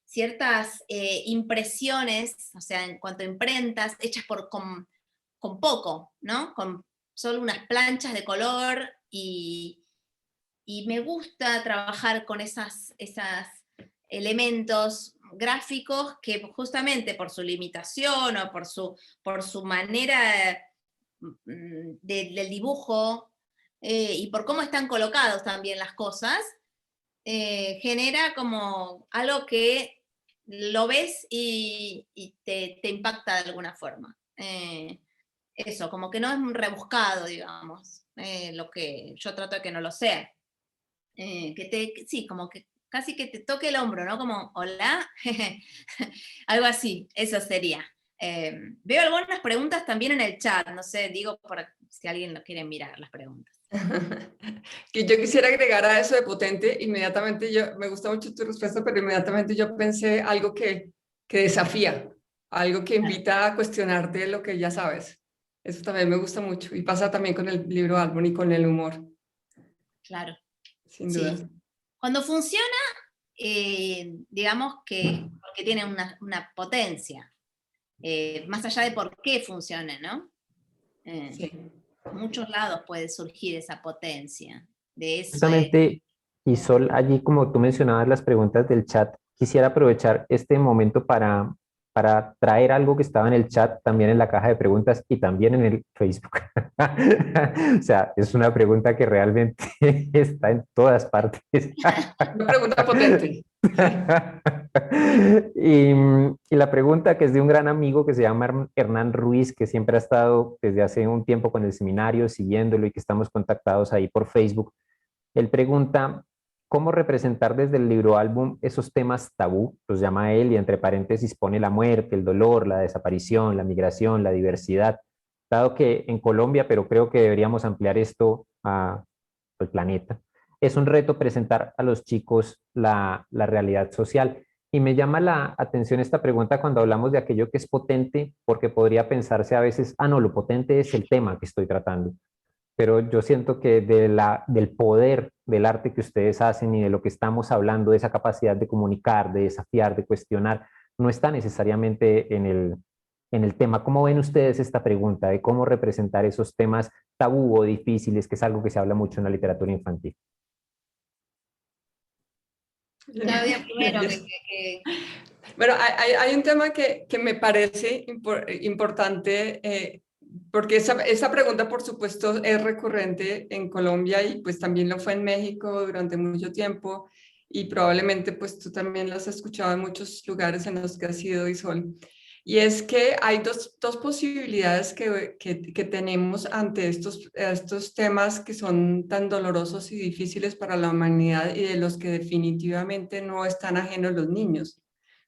ciertas impresiones, o sea, en cuanto a imprentas, hechas con poco, ¿no? Con solo unas planchas de color y me gusta trabajar con esos elementos gráficos que justamente por su limitación o por su manera del dibujo y por cómo están colocados también las cosas, genera como algo que lo ves y te impacta de alguna forma. Eso, como que no es rebuscado, digamos, lo que yo trato de que no lo sea. Sí, como que casi que te toque el hombro, ¿no? Como, hola, algo así, eso sería. Veo algunas preguntas también en el chat, no sé, digo por si alguien lo quiere mirar las preguntas. Que yo quisiera agregar a eso de potente, inmediatamente me gusta mucho tu respuesta, pero inmediatamente yo pensé algo que desafía, algo que invita a cuestionarte lo que ya sabes. Eso también me gusta mucho y pasa también con el libro álbum y con el humor, Claro, sin duda. sí. Cuando funciona, digamos que porque tiene una potencia, más allá de por qué funcione, ¿no? Sí. En muchos lados puede surgir esa potencia, de eso es. Justamente Y Sol, allí como tú mencionabas las preguntas del chat, quisiera aprovechar este momento para traer algo que estaba en el chat, también en la caja de preguntas y también en el Facebook. O sea, es una pregunta que realmente está en todas partes. Una pregunta potente. Sí. Y la pregunta que es de un gran amigo que se llama Hernán Ruiz, que siempre ha estado desde hace un tiempo con el seminario, siguiéndolo y que estamos contactados ahí por Facebook. Él pregunta, ¿cómo representar desde el libro álbum esos temas tabú? Los llama él y entre paréntesis pone la muerte, el dolor, la desaparición, la migración, la diversidad. Dado que en Colombia, pero creo que deberíamos ampliar esto al planeta, es un reto presentar a los chicos la realidad social. Y me llama la atención esta pregunta cuando hablamos de aquello que es potente, porque podría pensarse a veces, ah, no, lo potente es el tema que estoy tratando, pero yo siento que del poder del arte que ustedes hacen y de lo que estamos hablando, de esa capacidad de comunicar, de desafiar, de cuestionar, no está necesariamente en el tema. ¿Cómo ven ustedes esta pregunta de cómo representar esos temas tabú o difíciles, que es algo que se habla mucho en la literatura infantil? Claudia primero, Bueno, hay un tema que me parece importante, porque esa pregunta, por supuesto, es recurrente en Colombia y pues también lo fue en México durante mucho tiempo y probablemente pues tú también lo has escuchado en muchos lugares en los que has ido, Isol. Y es que hay dos posibilidades que tenemos ante estos temas que son tan dolorosos y difíciles para la humanidad y de los que definitivamente no están ajenos los niños,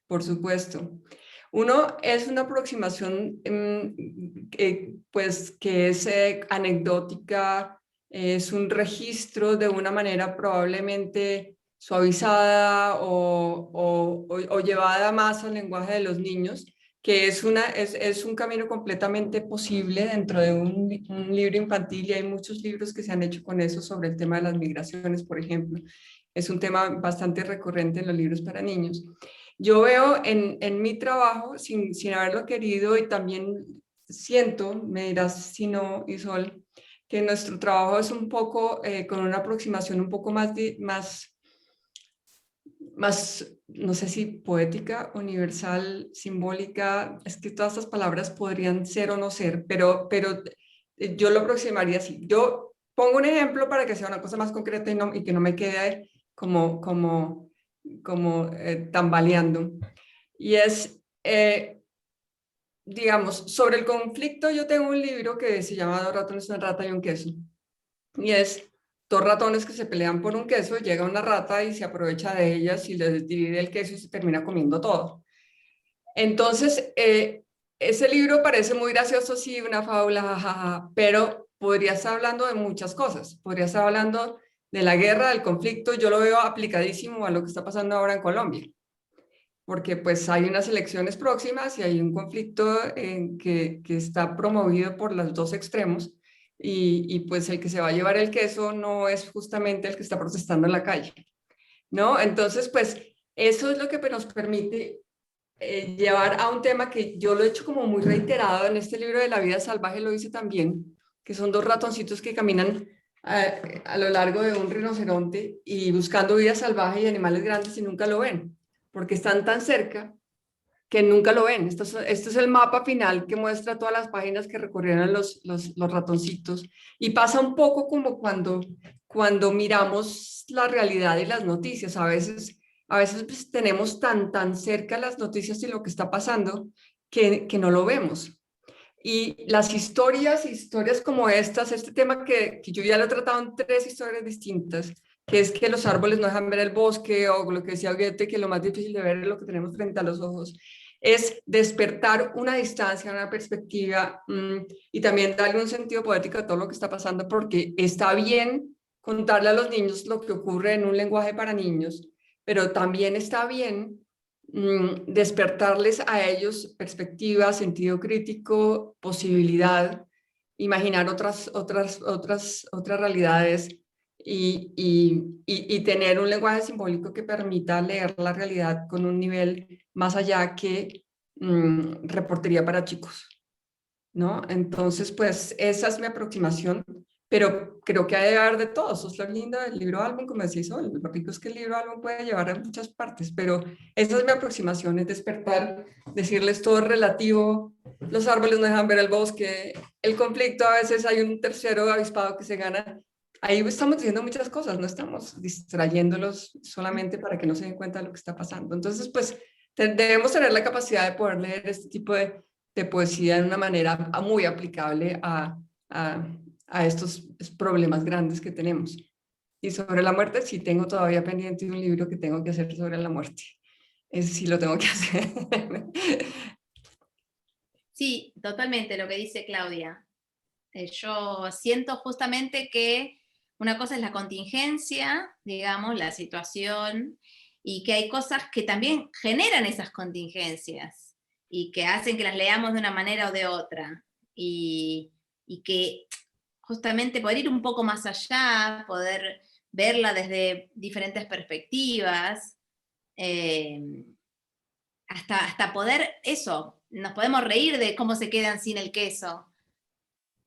por supuesto. Uno es una aproximación pues, que es anecdótica, es un registro de una manera probablemente suavizada o llevada más al lenguaje de los niños, que es un camino completamente posible dentro de un libro infantil, y hay muchos libros que se han hecho con eso sobre el tema de las migraciones, por ejemplo. Es un tema bastante recurrente en los libros para niños. Yo veo en mi trabajo, sin haberlo querido, y también siento, me dirás si no, Isol, que nuestro trabajo es un poco con una aproximación un poco más, no sé si poética, universal, simbólica. Es que todas estas palabras podrían ser o no ser, pero yo lo aproximaría así. Yo pongo un ejemplo para que sea una cosa más concreta y que no me quede como tambaleando. Y es, digamos, sobre el conflicto. Yo tengo un libro que se llama Dos ratones, una rata y un queso. Y es dos ratones que se pelean por un queso, llega una rata y se aprovecha de ellas y les divide el queso y se termina comiendo todo. Entonces, ese libro parece muy gracioso, sí, una fábula, jajaja, pero podría estar hablando de muchas cosas. Podría estar hablando de la guerra, del conflicto. Yo lo veo aplicadísimo a lo que está pasando ahora en Colombia, porque pues hay unas elecciones próximas y hay un conflicto que está promovido por los dos extremos, y pues el que se va a llevar el queso no es justamente el que está protestando en la calle, ¿no? Entonces, pues eso es lo que nos permite llevar a un tema que yo lo he hecho como muy reiterado en este libro de La vida salvaje, lo hice también, que son dos ratoncitos que caminan a lo largo de un rinoceronte y buscando vida salvaje y animales grandes y nunca lo ven, porque están tan cerca que nunca lo ven. Esto es el mapa final que muestra todas las páginas que recorrieron los ratoncitos, y pasa un poco como cuando miramos la realidad y las noticias. A veces pues, tenemos tan cerca las noticias y lo que está pasando que no lo vemos. Y las historias como este tema que yo ya lo he tratado en 3 historias distintas, que es que los árboles no dejan ver el bosque, o lo que decía Goethe, que lo más difícil de ver es lo que tenemos frente a los ojos, es despertar una distancia, una perspectiva, y también darle un sentido poético a todo lo que está pasando, porque está bien contarle a los niños lo que ocurre en un lenguaje para niños, pero también está bien despertarles a ellos perspectiva, sentido crítico, posibilidad, imaginar otras realidades, y tener un lenguaje simbólico que permita leer la realidad con un nivel más allá que reportería para chicos, ¿no? Entonces, pues esa es mi aproximación. pero creo que hay de haber de todo. Eso es lo lindo del libro álbum, como decís, Sol. Lo rico es que el libro álbum puede llevar a muchas partes, pero esa es mi aproximación, es despertar, decirles todo es relativo, los árboles no dejan ver el bosque, el conflicto, a veces hay un tercero avispado que se gana. Ahí estamos diciendo muchas cosas, no estamos distrayéndolos solamente para que no se den cuenta de lo que está pasando. Entonces, pues, debemos tener la capacidad de poder leer este tipo de poesía de una manera muy aplicable a, a estos problemas grandes que tenemos. Y sobre la muerte, sí tengo todavía pendiente un libro que tengo que hacer sobre la muerte. Ese sí lo tengo que hacer. Sí, totalmente lo que dice Claudia. Yo siento justamente que una cosa es la contingencia, digamos, la situación, y que hay cosas que también generan esas contingencias y que hacen que las leamos de una manera o de otra. Y que justamente poder ir un poco más allá, poder verla desde diferentes perspectivas, eh, hasta poder eso, nos podemos reír de cómo se quedan sin el queso,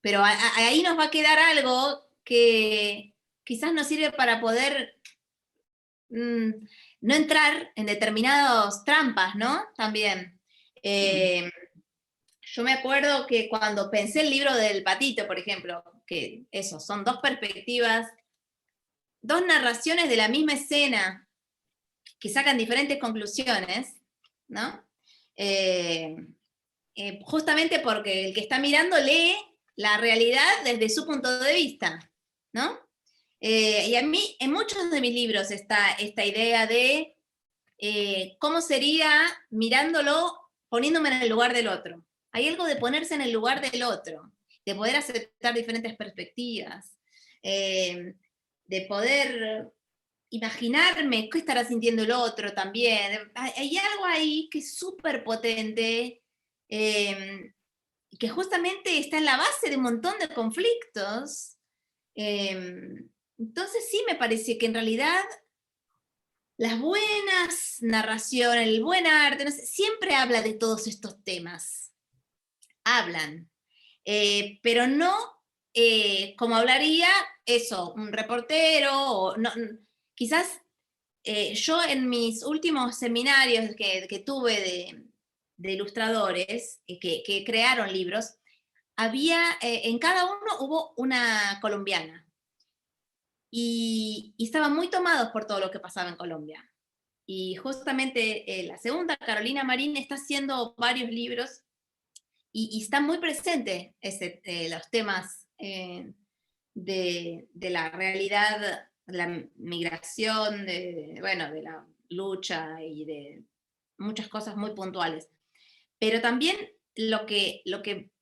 pero ahí nos va a quedar algo que quizás nos sirve para poder no entrar en determinadas trampas, ¿no? También. Yo me acuerdo que cuando pensé el libro del patito, por ejemplo, que eso, son dos perspectivas, dos narraciones de la misma escena que sacan diferentes conclusiones, ¿no? Justamente porque el que está mirando lee la realidad desde su punto de vista, ¿no? Y a mí, en muchos de mis libros está esta idea de cómo sería mirándolo, poniéndome en el lugar del otro. Hay algo de ponerse en el lugar del otro, de poder aceptar diferentes perspectivas, de poder imaginarme qué estará sintiendo el otro también. Hay algo ahí que es súper potente, que justamente está en la base de un montón de conflictos. Entonces sí me parece que en realidad las buenas narraciones, el buen arte, no sé, siempre habla de todos estos temas. Hablan. Pero no como hablaría eso, un reportero, o no, quizás yo en mis últimos seminarios que tuve de ilustradores que crearon libros, había, en cada uno hubo una colombiana. Y estaban muy tomados por todo lo que pasaba en Colombia. Y justamente la segunda, Carolina Marín, está haciendo varios libros y está muy presente los temas de la realidad, de la migración, bueno, de la lucha y de muchas cosas muy puntuales. Pero también lo que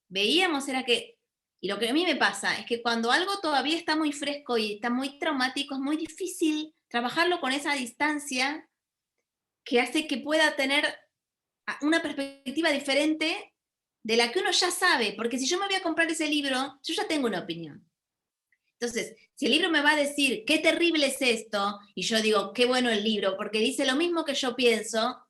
veíamos era que, y lo que a mí me pasa, es que cuando algo todavía está muy fresco y está muy traumático, es muy difícil trabajarlo con esa distancia que hace que pueda tener una perspectiva diferente de la que uno ya sabe, porque si yo me voy a comprar ese libro, yo ya tengo una opinión. Entonces, si el libro me va a decir qué terrible es esto, y yo digo qué bueno el libro, porque dice lo mismo que yo pienso,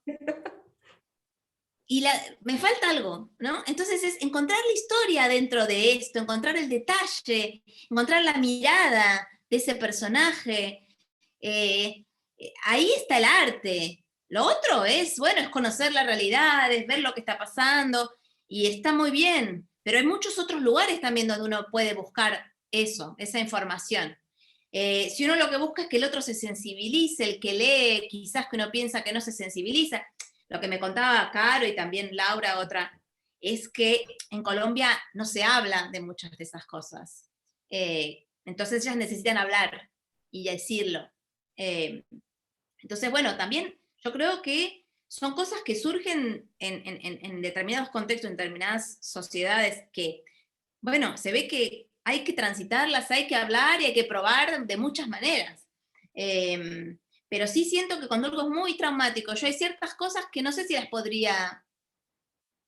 y me falta algo, ¿no? Entonces es encontrar la historia dentro de esto, encontrar el detalle, encontrar la mirada de ese personaje. Ahí está el arte. Lo otro es, bueno, es conocer la realidad, es ver lo que está pasando, y está muy bien, pero hay muchos otros lugares también donde uno puede buscar eso, esa información. Si uno lo que busca es que el otro se sensibilice, el que lee, quizás que uno piensa que no se sensibiliza, lo que me contaba Caro y también Laura, otra, es que en Colombia no se habla de muchas de esas cosas. Entonces ellas necesitan hablar y decirlo. Entonces, bueno, también yo creo que son cosas que surgen en determinados contextos, en determinadas sociedades, que, bueno, se ve que hay que transitarlas, hay que hablar y hay que probar de muchas maneras. Pero sí siento que cuando algo es muy traumático, yo hay ciertas cosas que no sé si las podría,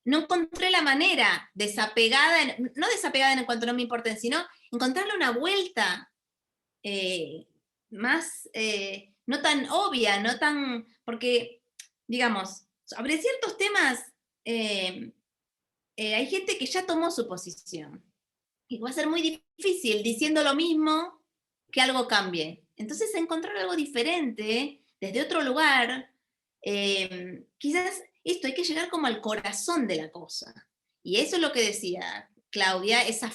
no encontré la manera desapegada, no desapegada en cuanto no me importen, sino encontrarle una vuelta más, no tan obvia, no tan, porque, digamos, sobre ciertos temas hay gente que ya tomó su posición. y va a ser muy difícil diciendo lo mismo que algo cambie. Entonces encontrar algo diferente desde otro lugar, quizás esto hay que llegar como al corazón de la cosa. Y eso es lo que decía Claudia, esa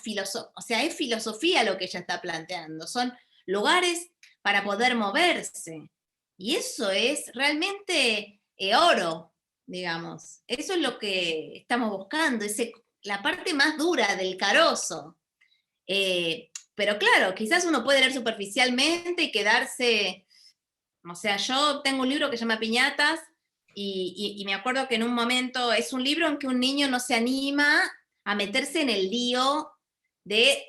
o sea, es filosofía lo que ella está planteando, son lugares para poder moverse. Y eso es realmente oro, digamos. Eso es lo que estamos buscando, la parte más dura del carozo. Pero claro, quizás uno puede leer superficialmente y quedarse, o sea, yo tengo un libro que se llama Piñatas y me acuerdo que en un momento es un libro en que un niño no se anima a meterse en el lío de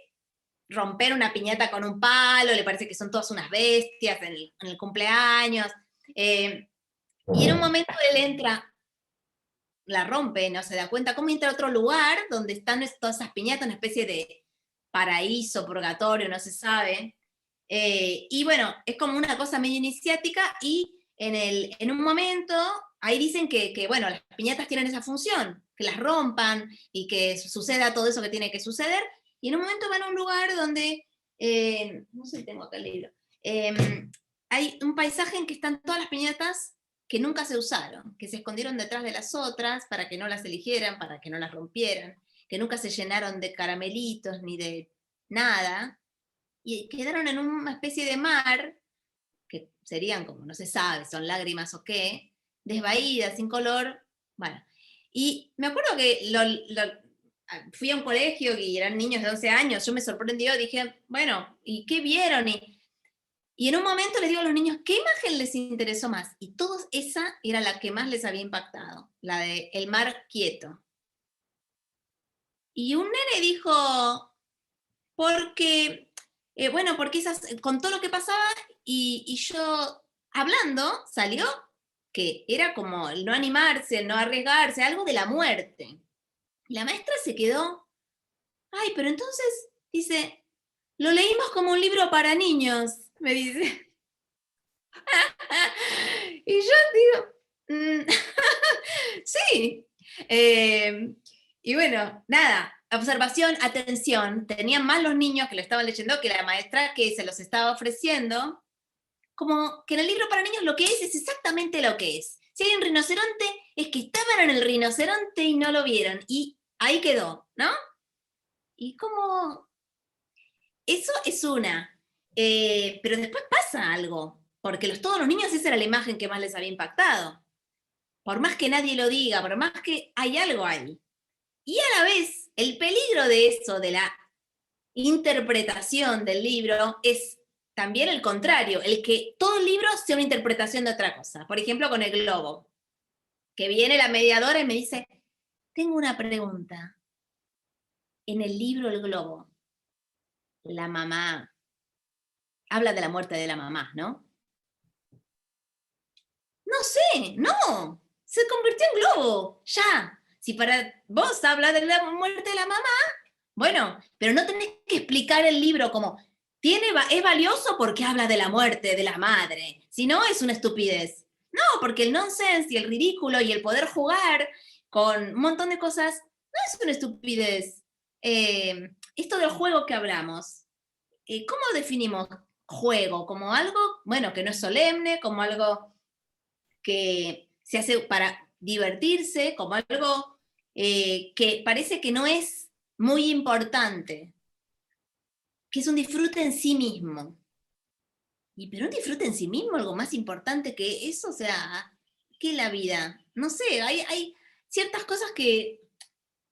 romper una piñata con un palo, le parece que son todas unas bestias en el cumpleaños. Y en un momento él entra, la rompe, no se da cuenta cómo entra a otro lugar donde están todas esas piñatas, una especie de paraíso, purgatorio, no se sabe. Y bueno, es como una cosa medio iniciática y en un momento ahí dicen que, bueno, las piñatas tienen esa función, que las rompan y que suceda todo eso que tiene que suceder. Y en un momento van a un lugar donde, no sé si tengo acá el libro, hay un paisaje en que están todas las piñatas que nunca se usaron, que se escondieron detrás de las otras para que no las eligieran, para que no las rompieran, que nunca se llenaron de caramelitos ni de nada, y quedaron en una especie de mar, que serían como, no se sabe, son lágrimas o qué, desvaídas, sin color, bueno. Y me acuerdo que fui a un colegio y eran niños de 11 años, yo me sorprendió, dije, bueno, ¿y qué vieron? Y en un momento les digo a los niños, ¿qué imagen les interesó más? Y todos esa era la que más les había impactado, la de el mar quieto. Y un nene dijo, porque, bueno, porque contó lo que pasaba y yo hablando salió que era como el no animarse, el no arriesgarse, algo de la muerte. Y la maestra se quedó, ay, pero entonces, dice, lo leímos como un libro para niños, me dice. Y yo digo, sí. Y bueno, nada, observación, atención, tenían más los niños que lo estaban leyendo que la maestra que se los estaba ofreciendo, como que en el libro para niños lo que es exactamente lo que es. Si hay un rinoceronte, es que estaban en el rinoceronte y no lo vieron, y ahí quedó, ¿no? Y como, eso es una. Pero después pasa algo, porque todos los niños esa era la imagen que más les había impactado. Por más que nadie lo diga, por más que hay algo ahí. Y a la vez, el peligro de eso, de la interpretación del libro, es también el contrario, el que todo el libro sea una interpretación de otra cosa. Por ejemplo, con el globo, que viene la mediadora y me dice, tengo una pregunta. En el libro El globo, la mamá habla de la muerte de la mamá, ¿no? No sé, no, se convirtió en globo, ya. Si para vos habla de la muerte de la mamá, bueno, pero no tenés que explicar el libro como, es valioso porque habla de la muerte de la madre, si no es una estupidez. No, porque el nonsense y el ridículo y el poder jugar con un montón de cosas no es una estupidez. Esto del juego que hablamos, ¿cómo definimos juego? Como algo, bueno, que no es solemne, como algo que se hace para divertirse, como algo que parece que no es muy importante, que es un disfrute en sí mismo. Pero un disfrute en sí mismo, algo más importante que eso, o sea, que la vida. No sé, hay ciertas cosas que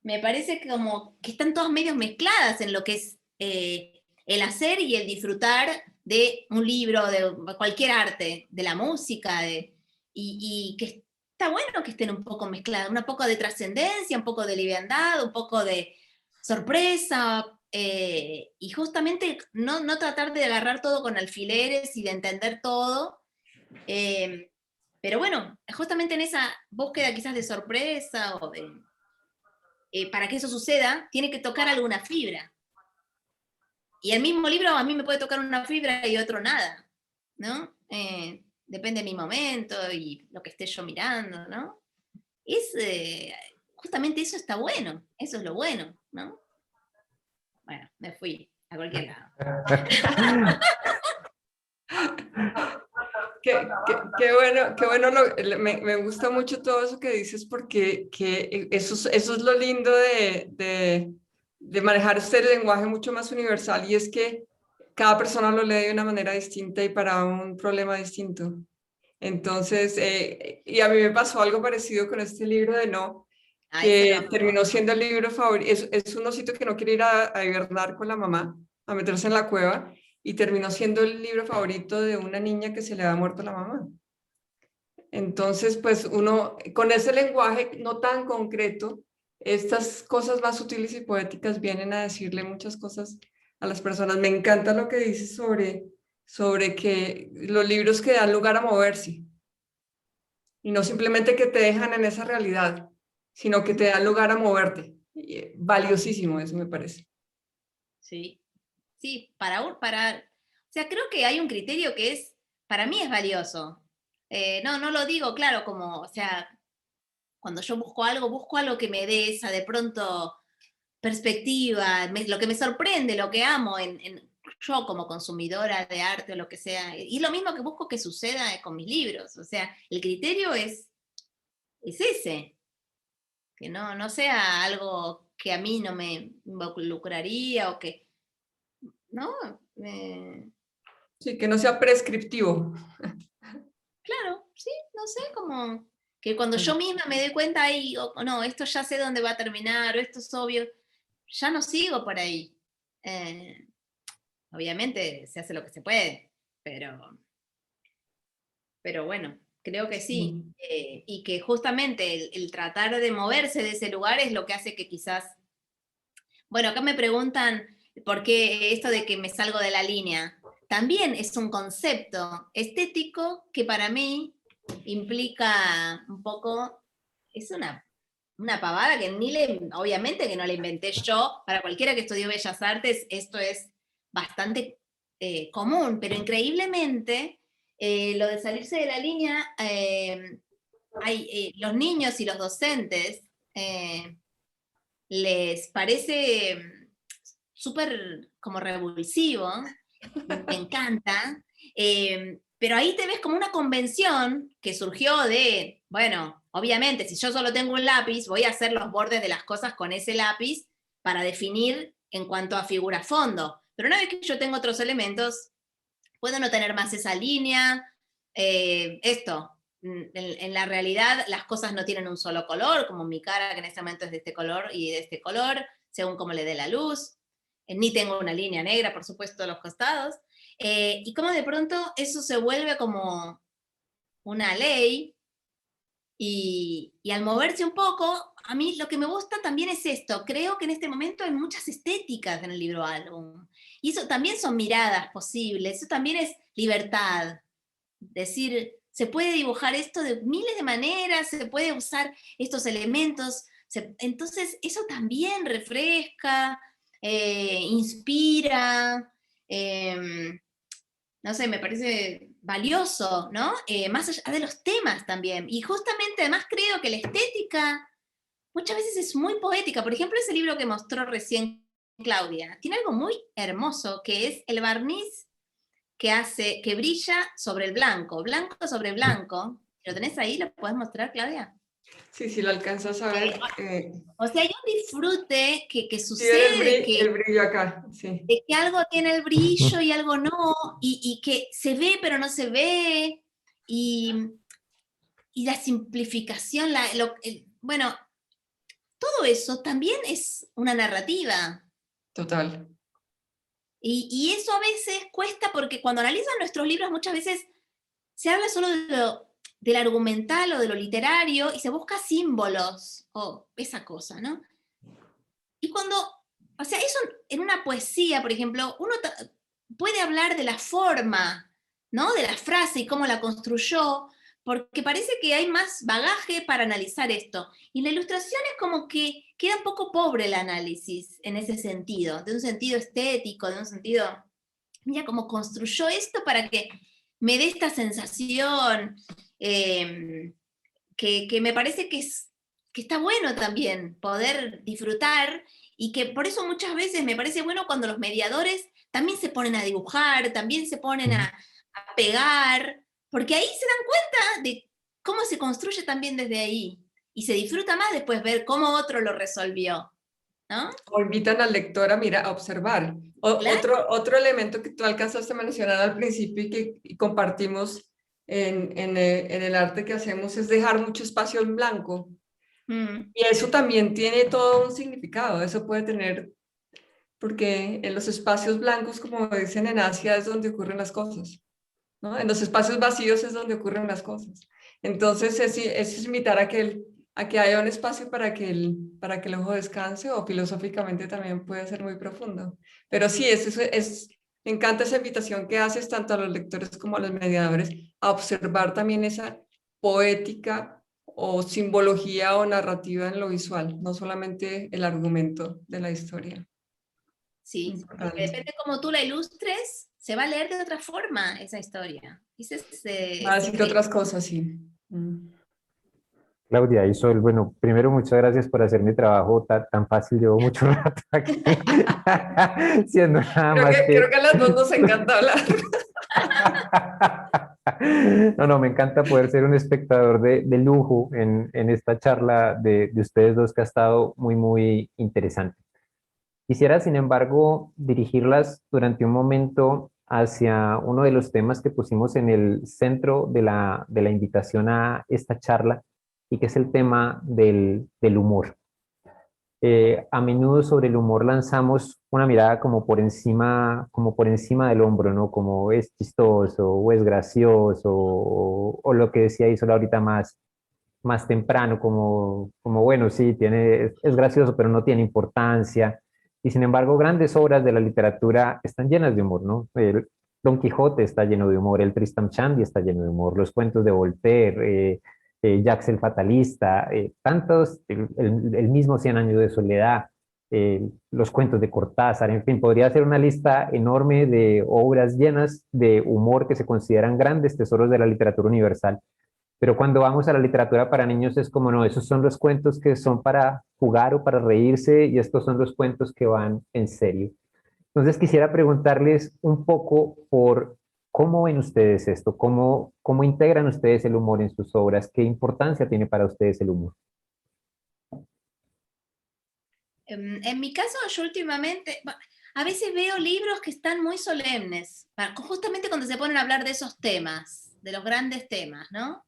me parece que como que están todas medios mezcladas en lo que es el hacer y el disfrutar de un libro, de cualquier arte, de la música, y que está bueno que estén un poco mezcladas, un poco de trascendencia, un poco de liviandad, un poco de sorpresa, y justamente no tratar de agarrar todo con alfileres y de entender todo, pero bueno, justamente en esa búsqueda quizás de sorpresa o de para que eso suceda, tiene que tocar alguna fibra. Y el mismo libro a mí me puede tocar una fibra y otro nada, ¿no? Depende de mi momento y lo que esté yo mirando, ¿no? Justamente eso está bueno, eso es lo bueno, ¿no? Bueno, me fui a cualquier lado. Qué bueno, me gusta mucho todo eso que dices porque eso es lo lindo de manejar este lenguaje mucho más universal y es que cada persona lo lee de una manera distinta y para un problema distinto. Entonces, y a mí me pasó algo parecido con este libro de No, Ah, ese lo que amo. terminó siendo el libro favorito. Es un osito que no quiere ir a hibernar con la mamá, a meterse en la cueva, y terminó siendo el libro favorito de una niña que se le había muerto la mamá. Entonces, pues uno, con ese lenguaje no tan concreto, estas cosas más sutiles y poéticas vienen a decirle muchas cosas a las personas. Me encanta lo que dices sobre que los libros que dan lugar a moverse y no simplemente que te dejan en esa realidad, sino que te dan lugar a moverte. Valiosísimo eso me parece. Sí, sí, o sea, creo que hay un criterio que para mí es valioso. No lo digo, claro, como, o sea, cuando yo busco algo que me dé esa de pronto perspectiva, lo que me sorprende, lo que amo yo como consumidora de arte o lo que sea. Y lo mismo que busco que suceda con mis libros. O sea, el criterio es ese, que no sea algo que a mí no me involucraría o que, ¿no? Sí, que no sea prescriptivo. Claro, sí, no sé, como que cuando yo misma me dé cuenta ahí, no, esto ya sé dónde va a terminar, o esto es obvio, ya no sigo por ahí. Eh, Obviamente se hace lo que se puede, pero bueno, creo que sí. Sí. Y que justamente el tratar de moverse de ese lugar es lo que hace que quizás. Bueno, acá me preguntan por qué esto de que me salgo de la línea. También es un concepto estético que para mí implica un poco, es una pavada que obviamente que no la inventé yo, para cualquiera que estudió Bellas Artes, esto es bastante común, pero increíblemente lo de salirse de la línea, los niños y los docentes les parece súper como revulsivo, me encanta, pero ahí te ves como una convención que surgió de, bueno, obviamente, si yo solo tengo un lápiz, voy a hacer los bordes de las cosas con ese lápiz para definir en cuanto a figura-fondo. Pero una vez que yo tengo otros elementos, puedo no tener más esa línea. En la realidad las cosas no tienen un solo color, como mi cara que en este momento es de este color y de este color, según cómo le dé la luz. Ni tengo una línea negra, por supuesto, a los costados. Y como de pronto eso se vuelve como una ley y al moverse un poco, a mí lo que me gusta también es esto. Creo que en este momento hay muchas estéticas en el libro álbum. Y eso también son miradas posibles, eso también es libertad. Decir, se puede dibujar esto de miles de maneras, se puede usar estos elementos. Entonces, eso también refresca, inspira. No sé, me parece valioso, ¿no? Más allá de los temas también. Y justamente además creo que la estética muchas veces es muy poética. Por ejemplo, ese libro que mostró recién Claudia, tiene algo muy hermoso, que es el barniz que brilla sobre el blanco, blanco sobre blanco. ¿Lo tenés ahí? ¿Lo podés mostrar, Claudia? Sí, sí, lo alcanzas a ver. O sea, hay un disfrute que Sí, ver sucede, el brillo acá, sí. de que algo tiene el brillo y algo no, y que se ve pero no se ve, y, y la simplificación, bueno, todo eso también es una narrativa. Total. Y eso a veces cuesta porque cuando analizan nuestros libros muchas veces se habla solo del argumental o de lo literario y se busca símbolos o esa cosa, ¿no? Y cuando, o sea, eso en una poesía, por ejemplo, uno puede hablar de la forma, ¿no? De la frase y cómo la construyó, porque parece que hay más bagaje para analizar esto. Y la ilustración es como que queda un poco pobre el análisis en ese sentido, de un sentido estético, de un sentido, mira cómo construyó esto para que me dé esta sensación que me parece que está bueno también poder disfrutar y que por eso muchas veces me parece bueno cuando los mediadores también se ponen a dibujar, también se ponen a pegar, porque ahí se dan cuenta de cómo se construye también desde ahí, y se disfruta más después ver cómo otro lo resolvió, ¿no? O invitan al lector a, mira, a observar. Claro. Otro elemento que tú alcanzaste a mencionar al principio y que compartimos en el arte que hacemos es dejar mucho espacio en blanco. Mm. Y eso también tiene todo un significado. Eso puede tener, porque en los espacios blancos, como dicen en Asia, es donde ocurren las cosas, ¿no? En los espacios vacíos es donde ocurren las cosas. Entonces, es invitar a que haya un espacio para que el ojo descanse, o filosóficamente también puede ser muy profundo. Pero sí, me encanta esa invitación que haces tanto a los lectores como a los mediadores a observar también esa poética o simbología o narrativa en lo visual, no solamente el argumento de la historia. Sí, porque Importante. depende cómo tú la ilustres, se va a leer de otra forma esa historia. Va a Es decir increíble. otras cosas, sí. Mm. Claudia y Sol, bueno, primero muchas gracias por hacer mi trabajo tan fácil, llevo mucho rato aquí, siendo nada más Creo que... que a las dos nos encanta hablar. No, no, me encanta poder ser un espectador de lujo en esta charla de ustedes dos que ha estado muy, muy interesante. Quisiera, sin embargo, dirigirlas durante un momento hacia uno de los temas que pusimos en el centro de la invitación a esta charla y que es el tema del humor. A menudo sobre el humor lanzamos una mirada como por encima del hombro, ¿no? Como es chistoso o es gracioso o lo que decía Isola ahorita más temprano, como bueno, sí, es gracioso, pero no tiene importancia. Y sin embargo, grandes obras de la literatura están llenas de humor, ¿no? El Don Quijote está lleno de humor, el Tristram Shandy está lleno de humor, los cuentos de Voltaire, Jacques el Fatalista, tantos, el mismo Cien Años de Soledad, los cuentos de Cortázar, en fin, podría ser una lista enorme de obras llenas de humor que se consideran grandes tesoros de la literatura universal. Pero cuando vamos a la literatura para niños es como, no, esos son los cuentos que son para jugar o para reírse y estos son los cuentos que van en serio. Entonces quisiera preguntarles un poco por cómo ven ustedes esto, cómo integran ustedes el humor en sus obras, qué importancia tiene para ustedes el humor. En mi caso, yo últimamente, a veces veo libros que están muy solemnes, justamente cuando se ponen a hablar de esos temas, de los grandes temas, ¿no?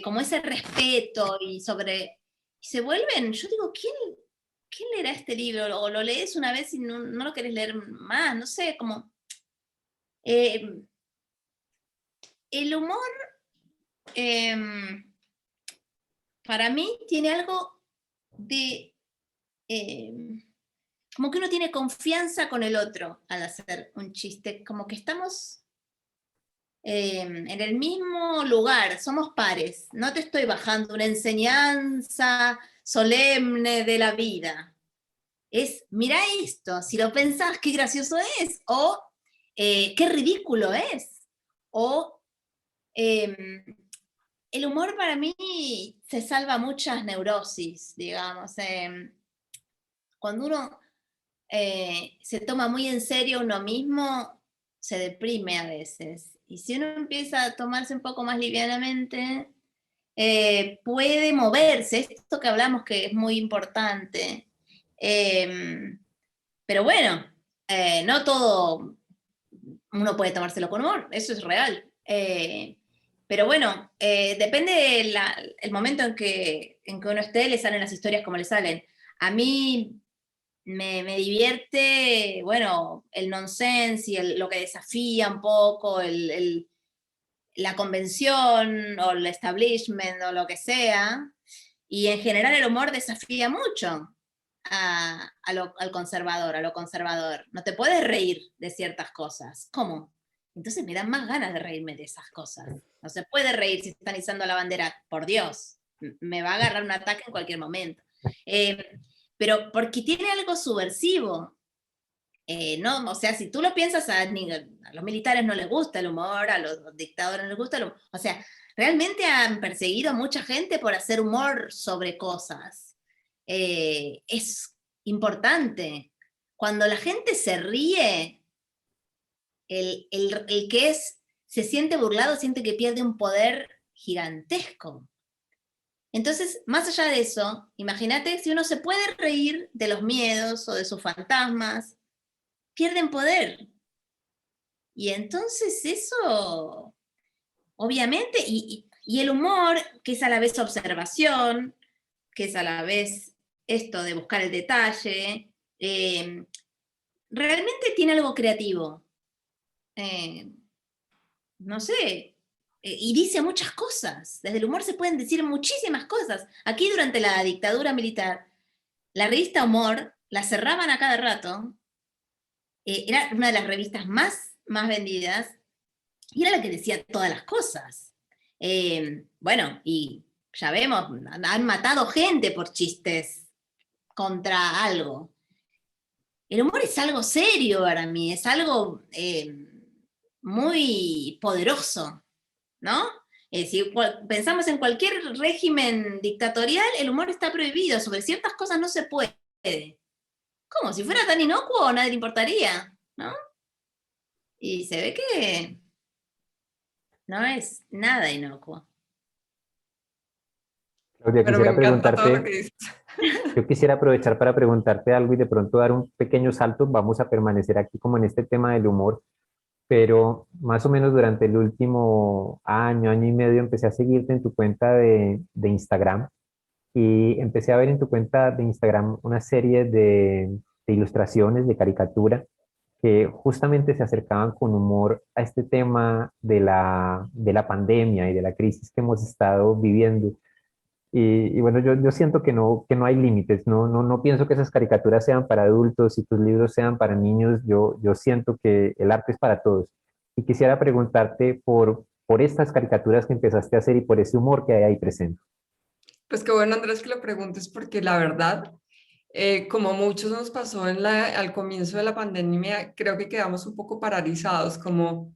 Como ese respeto y se vuelven, yo digo, ¿quién leerá este libro? O lo lees una vez y no lo querés leer más, no sé, como... eh, el humor, para mí, tiene algo de... como que uno tiene confianza con el otro al hacer un chiste, como que estamos en el mismo lugar, somos pares, no te estoy bajando una enseñanza solemne de la vida. Es, mira esto, si lo pensás, qué gracioso es, o qué ridículo es, o el humor para mí se salva muchas neurosis, digamos. Cuando uno se toma muy en serio uno mismo, se deprime a veces. Y si uno empieza a tomarse un poco más livianamente, puede moverse, esto que hablamos que es muy importante. Pero bueno, no todo uno puede tomárselo con humor, eso es real. Pero bueno, depende el momento en que uno esté, le salen las historias como le salen. A mí me divierte, bueno, el nonsense y lo que desafía un poco la convención o el establishment o lo que sea. Y en general el humor desafía mucho al conservador, a lo conservador. No te puedes reír de ciertas cosas. ¿Cómo? Entonces me dan más ganas de reírme de esas cosas. No se puede reír si están izando la bandera, por Dios. Me va a agarrar un ataque en cualquier momento. Pero porque tiene algo subversivo. No, o sea, si tú lo piensas, a los militares no les gusta el humor, a los dictadores no les gusta el humor. O sea, realmente han perseguido a mucha gente por hacer humor sobre cosas. Es importante. Cuando la gente se ríe, el que se siente burlado siente que pierde un poder gigantesco. Entonces, más allá de eso, imagínate si uno se puede reír de los miedos o de sus fantasmas, pierden poder. Y entonces eso, obviamente, y el humor, que es a la vez observación, que es a la vez esto de buscar el detalle, realmente tiene algo creativo. No sé, y dice muchas cosas. Desde el humor se pueden decir muchísimas cosas. Aquí durante la dictadura militar, la revista Humor la cerraban a cada rato. Era una de las revistas más vendidas y era la que decía todas las cosas. Bueno, y ya vemos, han matado gente por chistes contra algo. El humor es algo serio para mí, es algo muy poderoso, ¿no? Si pensamos en cualquier régimen dictatorial, el humor está prohibido, sobre ciertas cosas no se puede. ¿Cómo? Si fuera tan inocuo, nadie le importaría, ¿no? Y se ve que no es nada inocuo. Claudia, Pero me quisiera encanta todo lo que preguntarte, dices. yo quisiera aprovechar para preguntarte algo y de pronto dar un pequeño salto. Vamos a permanecer aquí como en este tema del humor, pero más o menos durante el último año, año y medio, empecé a seguirte en tu cuenta de Instagram y empecé a ver en tu cuenta de Instagram una serie de ilustraciones, de caricatura, que justamente se acercaban con humor a este tema de la pandemia y de la crisis que hemos estado viviendo. Y bueno, yo siento que no hay límites, no pienso que esas caricaturas sean para adultos y tus libros sean para niños, yo siento que el arte es para todos. Y quisiera preguntarte por estas caricaturas que empezaste a hacer y por ese humor que hay ahí presente. Pues qué bueno, Andrés, que lo preguntes, porque la verdad, como a muchos nos pasó al comienzo de la pandemia, creo que quedamos un poco paralizados, como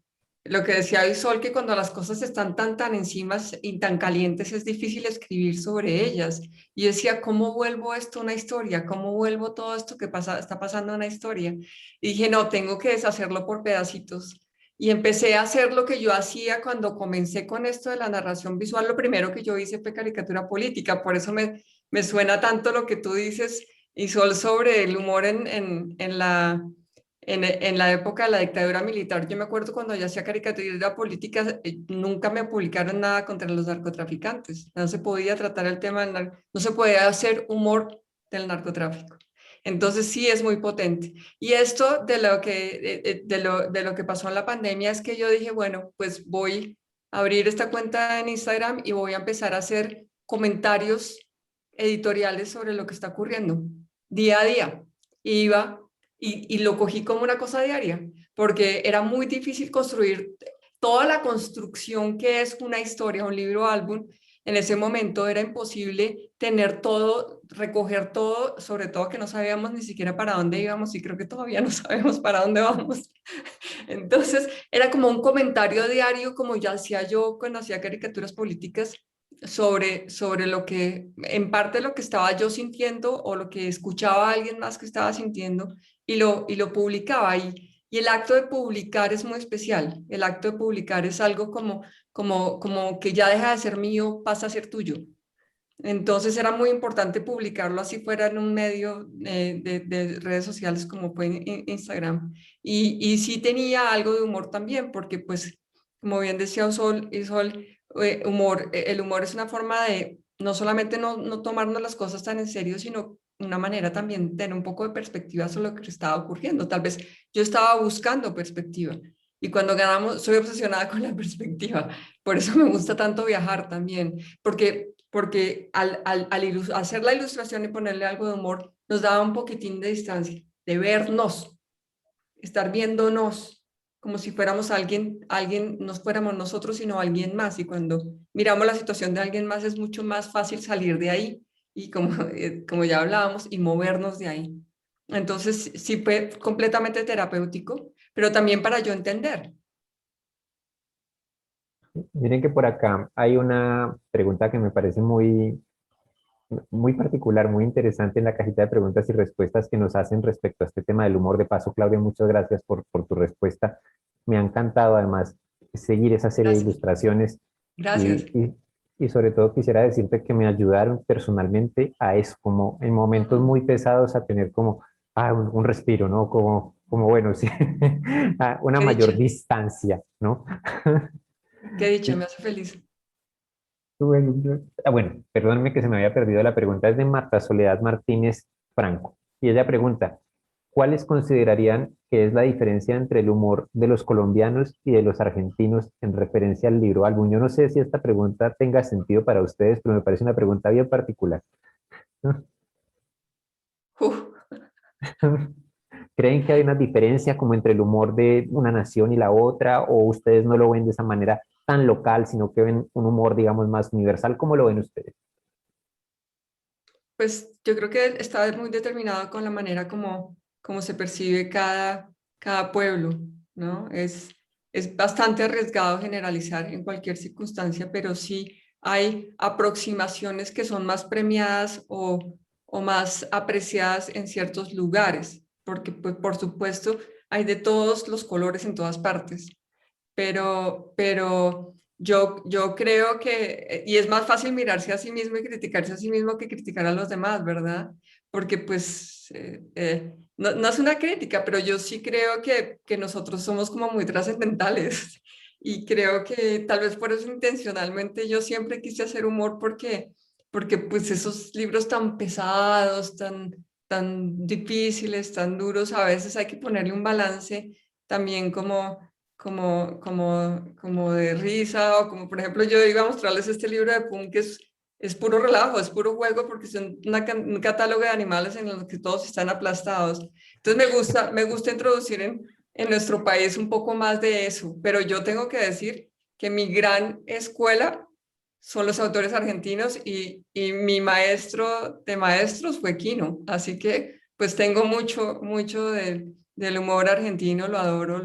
lo que decía Sol, que cuando las cosas están tan encima y tan calientes, es difícil escribir sobre ellas. Y decía, ¿cómo vuelvo esto a una historia? ¿Cómo vuelvo todo esto que está pasando a una historia? Y dije, no, tengo que deshacerlo por pedacitos. Y empecé a hacer lo que yo hacía cuando comencé con esto de la narración visual. Lo primero que yo hice fue caricatura política, por eso me suena tanto lo que tú dices, y Sol, sobre el humor en la época de la dictadura militar. Yo me acuerdo cuando yo hacía caricatura política, nunca me publicaron nada contra los narcotraficantes. No se podía tratar el tema no se podía hacer humor del narcotráfico. Entonces sí es muy potente. Y esto de lo que pasó en la pandemia es que yo dije, bueno, pues voy a abrir esta cuenta en Instagram y voy a empezar a hacer comentarios editoriales sobre lo que está ocurriendo día a día. Y iba y lo cogí como una cosa diaria, porque era muy difícil construir toda la construcción que es una historia, un libro álbum. En ese momento era imposible tener todo, recoger todo, sobre todo que no sabíamos ni siquiera para dónde íbamos y creo que todavía no sabemos para dónde vamos. Entonces era como un comentario diario, como ya hacía yo cuando hacía caricaturas políticas, sobre lo que, en parte lo que estaba yo sintiendo o lo que escuchaba a alguien más que estaba sintiendo y lo publicaba. Y el acto de publicar es muy especial. El acto de publicar es algo como que ya deja de ser mío, pasa a ser tuyo. Entonces era muy importante publicarlo así fuera en un medio de redes sociales como fue Instagram. Y sí tenía algo de humor también, porque pues, como bien decía Sol, el humor es una forma de no solamente no tomarnos las cosas tan en serio, sino una manera también de tener un poco de perspectiva sobre lo que estaba ocurriendo. Tal vez yo estaba buscando perspectiva. Y cuando ganamos, soy obsesionada con la perspectiva. Por eso me gusta tanto viajar también, porque al hacer la ilustración y ponerle algo de humor, nos daba un poquitín de distancia, de vernos, estar viéndonos, como si fuéramos alguien, no fuéramos nosotros, sino alguien más. Y cuando miramos la situación de alguien más, es mucho más fácil salir de ahí y como ya hablábamos, y movernos de ahí. Entonces, sí fue completamente terapéutico, pero también para yo entender. Miren que por acá hay una pregunta que me parece muy, muy particular, muy interesante en la cajita de preguntas y respuestas que nos hacen respecto a este tema del humor. De paso, Claudia, muchas gracias por tu respuesta. Me ha encantado además seguir esa serie de Gracias, ilustraciones gracias. y, y, y sobre todo quisiera decirte que me ayudaron personalmente a eso, como en momentos Ujú. muy pesados, a tener como un respiro, ¿no? Como bueno, sí, una Qué mayor dicha, distancia, ¿no? qué dicha, me hace feliz. Bueno, bueno, perdónme que se me había perdido la pregunta, es de Marta Soledad Martínez Franco. Y ella pregunta, ¿cuáles considerarían que es la diferencia entre el humor de los colombianos y de los argentinos en referencia al libro álbum? Yo no sé si esta pregunta tenga sentido para ustedes, pero me parece una pregunta bien particular. Uf, ¿Creen que hay una diferencia como entre el humor de una nación y la otra, o ustedes no lo ven de esa manera tan local, sino que ven un humor, digamos, más universal? ¿Cómo lo ven ustedes? pues yo creo que está muy determinado con la manera como se percibe cada pueblo, ¿no? Es bastante arriesgado generalizar en cualquier circunstancia, pero sí hay aproximaciones que son más premiadas o más apreciadas en ciertos lugares, porque pues, por supuesto hay de todos los colores en todas partes, pero yo creo que, y es más fácil mirarse a sí mismo y criticarse a sí mismo que criticar a los demás, ¿verdad? Porque pues no es una crítica, pero yo sí creo que nosotros somos como muy trascendentales y creo que tal vez por eso intencionalmente yo siempre quise hacer humor porque pues esos libros tan pesados, tan difíciles, tan duros, a veces hay que ponerle un balance también como de risa, o como por ejemplo yo iba a mostrarles este libro de Pum que es puro relajo, es puro juego porque son un catálogo de animales en los que todos están aplastados. Entonces me gusta introducir en nuestro país un poco más de eso, pero yo tengo que decir que mi gran escuela son los autores argentinos y mi maestro de maestros fue Quino, así que pues tengo mucho del humor argentino, lo adoro,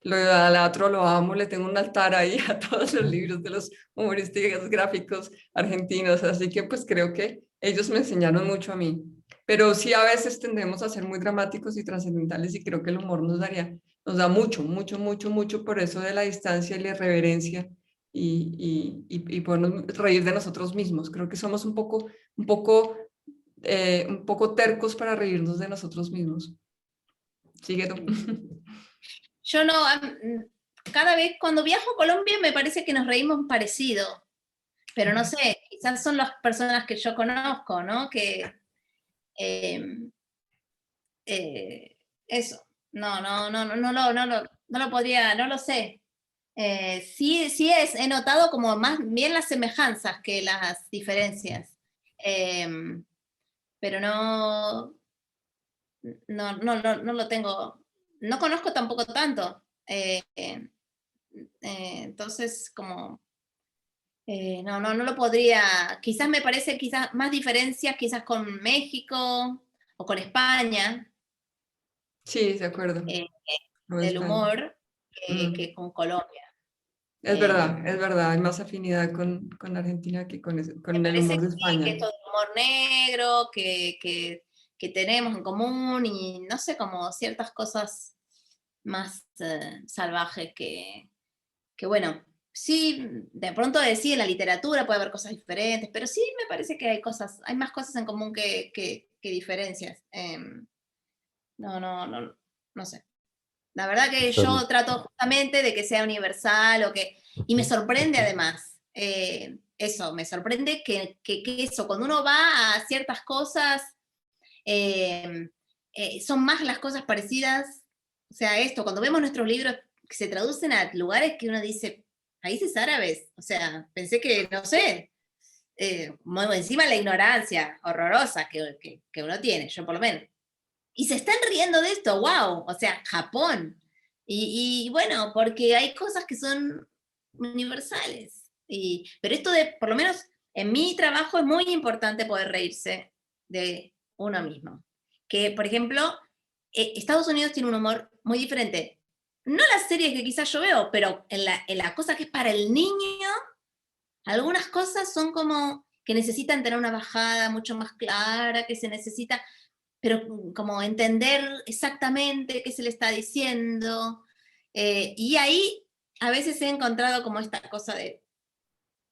lo idolatro, lo amo, le tengo un altar ahí a todos los libros de los humoristas gráficos argentinos, así que pues creo que ellos me enseñaron mucho a mí. Pero sí a veces tendemos a ser muy dramáticos y trascendentales y creo que el humor nos da mucho por eso de la distancia y la irreverencia y podernos reír de nosotros mismos. Creo que somos un poco tercos para reírnos de nosotros mismos. Sigue tú. Yo no, cada vez cuando viajo a Colombia me parece que nos reímos parecido, pero no sé, quizás son las personas que yo conozco, ¿no? Que eh, eso, no lo podría, no lo sé. Sí he notado como más bien las semejanzas que las diferencias. Eh, pero no lo tengo, no conozco tampoco tanto. Entonces, como, no lo podría, quizás me parece quizás más diferencias quizás con México o con España, Sí, de acuerdo. eh, Nueva del España. humor Mm. que con Colombia. Es verdad, hay más afinidad con Argentina que Me con el parece humor que de sí, que España. esto del humor negro, que tenemos en común y no sé, como ciertas cosas más salvajes que bueno, sí, de pronto decir en la literatura puede haber cosas diferentes, pero sí me parece que hay más cosas en común que diferencias. No sé. La verdad que yo trato justamente de que sea universal y me sorprende además, eso, me sorprende que eso, cuando uno va a ciertas cosas, eh, son más las cosas parecidas, o sea, esto, cuando vemos nuestros libros que se traducen a lugares que uno dice, países árabes, o sea, pensé que, no sé, muy encima la ignorancia horrorosa que uno tiene, yo por lo menos. Y se están riendo de esto, wow, o sea, Japón. Y bueno, porque hay cosas que son universales. Pero esto de, por lo menos en mi trabajo es muy importante poder reírse de uno mismo. Que, por ejemplo, Estados Unidos tiene un humor muy diferente. No las series que quizás yo veo, pero en la cosa que es para el niño, algunas cosas son como que necesitan tener una bajada mucho más clara, que se necesita, pero como entender exactamente qué se le está diciendo. Y ahí a veces he encontrado como esta cosa de,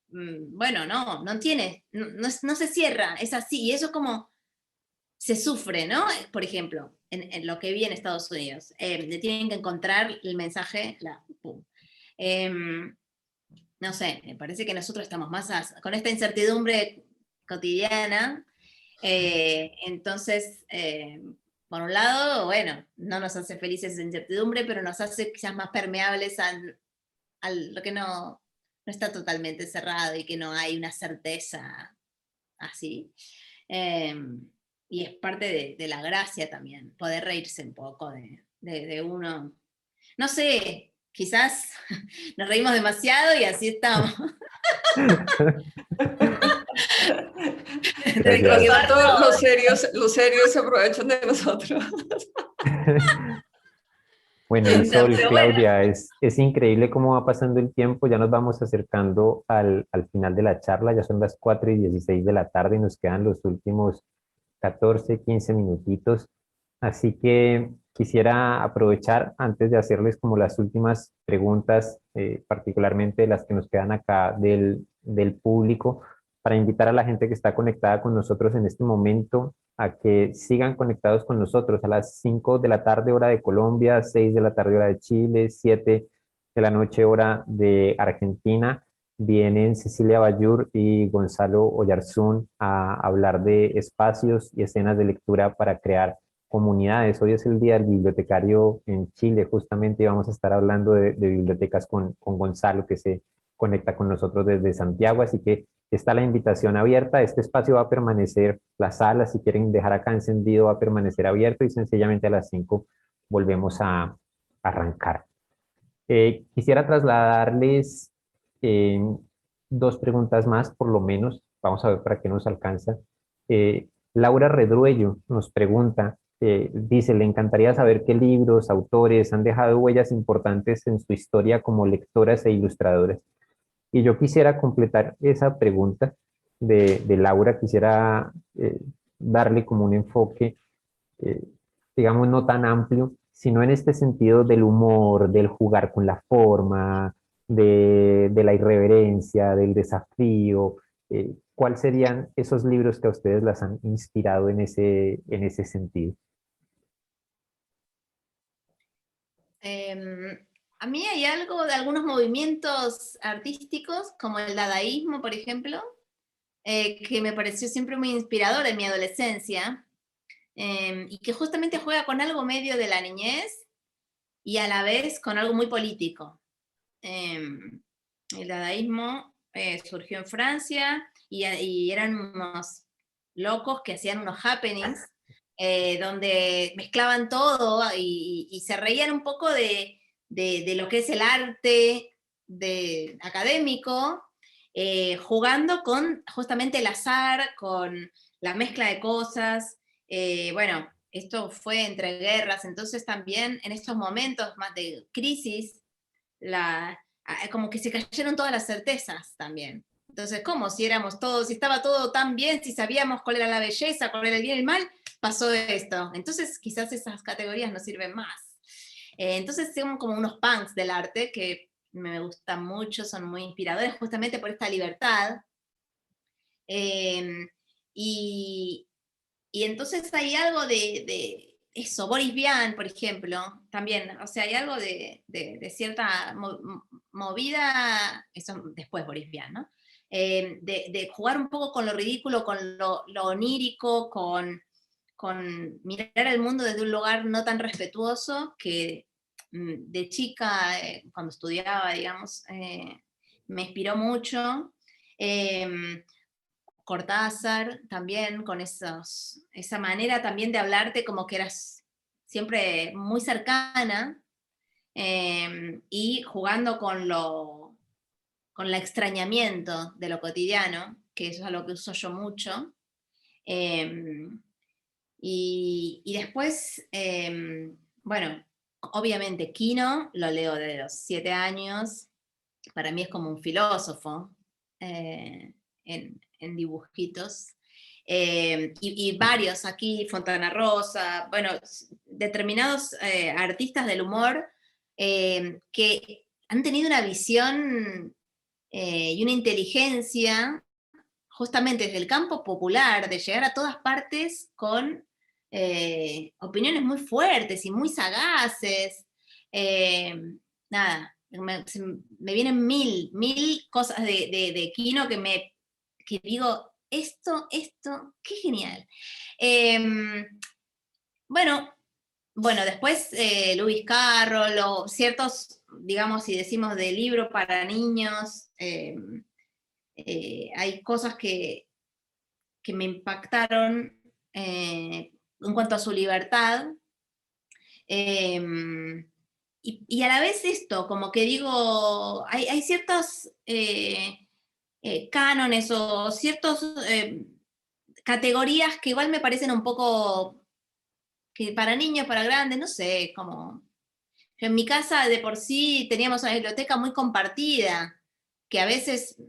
bueno, no tiene, no se cierra, es así, y eso como se sufre, ¿no? Por ejemplo, en lo que vi en Estados Unidos, le tienen que encontrar el mensaje, pum. No sé, me parece que nosotros estamos más con esta incertidumbre cotidiana, entonces, por un lado, bueno, no nos hace felices esa incertidumbre, pero nos hace quizás más permeables a lo que no está totalmente cerrado y que no hay una certeza así. Y es parte de la gracia también, poder reírse un poco de uno. No sé, quizás nos reímos demasiado y así estamos. Mientras Gracias. tanto, los serios se aprovechan de nosotros. Bueno, y Sol, Pero bueno, Claudia, es increíble cómo va pasando el tiempo, ya nos vamos acercando al final de la charla, ya son las 4:16 de la tarde y nos quedan los últimos 14, 15 minutitos, así que quisiera aprovechar antes de hacerles como las últimas preguntas, particularmente las que nos quedan acá del público, para invitar a la gente que está conectada con nosotros en este momento a que sigan conectados con nosotros a las 5 de la tarde hora de Colombia, 6 de la tarde hora de Chile, 7 de la noche hora de Argentina. Vienen Cecilia Bayur y Gonzalo Oyarzún a hablar de espacios y escenas de lectura para crear comunidades. Hoy es el Día del Bibliotecario en Chile, justamente, y vamos a estar hablando de bibliotecas con Gonzalo, que se conecta con nosotros desde Santiago, así que está la invitación abierta. Este espacio va a permanecer, la sala, si quieren dejar acá encendido, va a permanecer abierto y sencillamente a las 5 volvemos a arrancar. Quisiera trasladarles eh, dos preguntas más, por lo menos. Vamos a ver para qué nos alcanza. Laura Redruello nos pregunta, dice, le encantaría saber qué libros, autores han dejado huellas importantes en su historia como lectoras e ilustradoras. Y yo quisiera completar esa pregunta de Laura, quisiera darle como un enfoque, eh, digamos, no tan amplio, sino en este sentido del humor, del jugar con la forma, de la irreverencia, del desafío. ¿Cuáles serían esos libros que a ustedes las han inspirado en ese sentido? a mí hay algo de algunos movimientos artísticos, como el dadaísmo, por ejemplo, que me pareció siempre muy inspirador en mi adolescencia, y que justamente juega con algo medio de la niñez y a la vez con algo muy político. El dadaísmo surgió en Francia y eran unos locos que hacían unos happenings donde mezclaban todo y se reían un poco de lo que es el arte académico, jugando con justamente el azar, con la mezcla de cosas. Bueno, esto fue entre guerras, entonces también en estos momentos más de crisis, como que se cayeron todas las certezas también. Entonces, ¿cómo? Si éramos todos, si estaba todo tan bien, si sabíamos cuál era la belleza, cuál era el bien y el mal, pasó esto. Entonces, quizás esas categorías no sirven más. Entonces, son como unos punks del arte que me gustan mucho, son muy inspiradores justamente por esta libertad. Eh, y, y entonces hay algo de eso, Boris Vian, por ejemplo, también, o sea, hay algo de cierta movida, eso después Boris Vian, ¿no? De jugar un poco con lo ridículo, con lo onírico, con mirar el mundo desde un lugar no tan respetuoso, que de chica, cuando estudiaba, digamos, me inspiró mucho. Cortázar también, con esa manera también de hablarte como que eras siempre muy cercana, y jugando con el extrañamiento de lo cotidiano, que eso es algo que uso yo mucho. Eh, y después, bueno, obviamente Quino lo leo desde los 7 años, para mí es como un filósofo. en dibujitos. Y varios aquí, Fontana Rosa, bueno, determinados artistas del humor que han tenido una visión y una inteligencia justamente desde el campo popular, de llegar a todas partes con opiniones muy fuertes y muy sagaces. Nada, me vienen mil cosas de Quino que digo, esto, qué genial. Bueno, después Lewis Carroll, o ciertos, digamos, si decimos de libro para niños, hay cosas que me impactaron en cuanto a su libertad. Y a la vez esto, como que digo, hay ciertos cánones o ciertas categorías que igual me parecen un poco que para niños, para grandes, no sé, como... En mi casa de por sí teníamos una biblioteca muy compartida, que a veces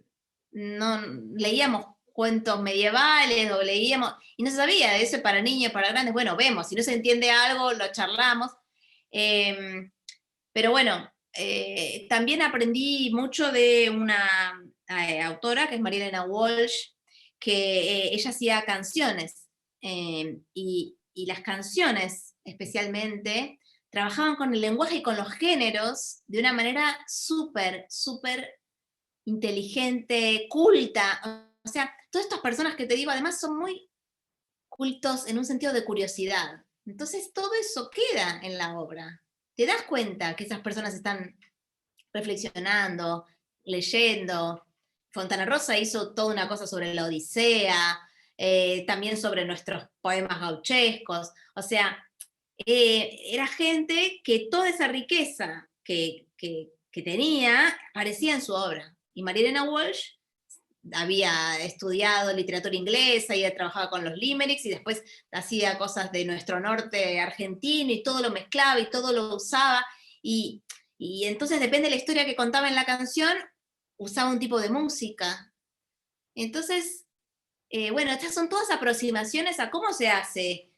no leíamos cuentos medievales o leíamos, y no se sabía, eso es para niños, para grandes, bueno, vemos, si no se entiende algo, lo charlamos. Pero bueno, también aprendí mucho de una autora, que es María Elena Walsh, que ella hacía canciones, y las canciones especialmente trabajaban con el lenguaje y con los géneros de una manera súper, súper inteligente, culta. O sea, todas estas personas que te digo, además son muy cultos en un sentido de curiosidad. Entonces todo eso queda en la obra. Te das cuenta que esas personas están reflexionando, leyendo. Fontana Rosa hizo toda una cosa sobre la Odisea, también sobre nuestros poemas gauchescos. O sea, era gente que toda esa riqueza que tenía aparecía en su obra. Y María Elena Walsh había estudiado literatura inglesa y trabajaba con los limericks y después hacía cosas de nuestro norte argentino y todo lo mezclaba y todo lo usaba. Y entonces depende de la historia que contaba en la canción, usaba un tipo de música. Entonces, bueno, estas son todas aproximaciones a cómo se hace.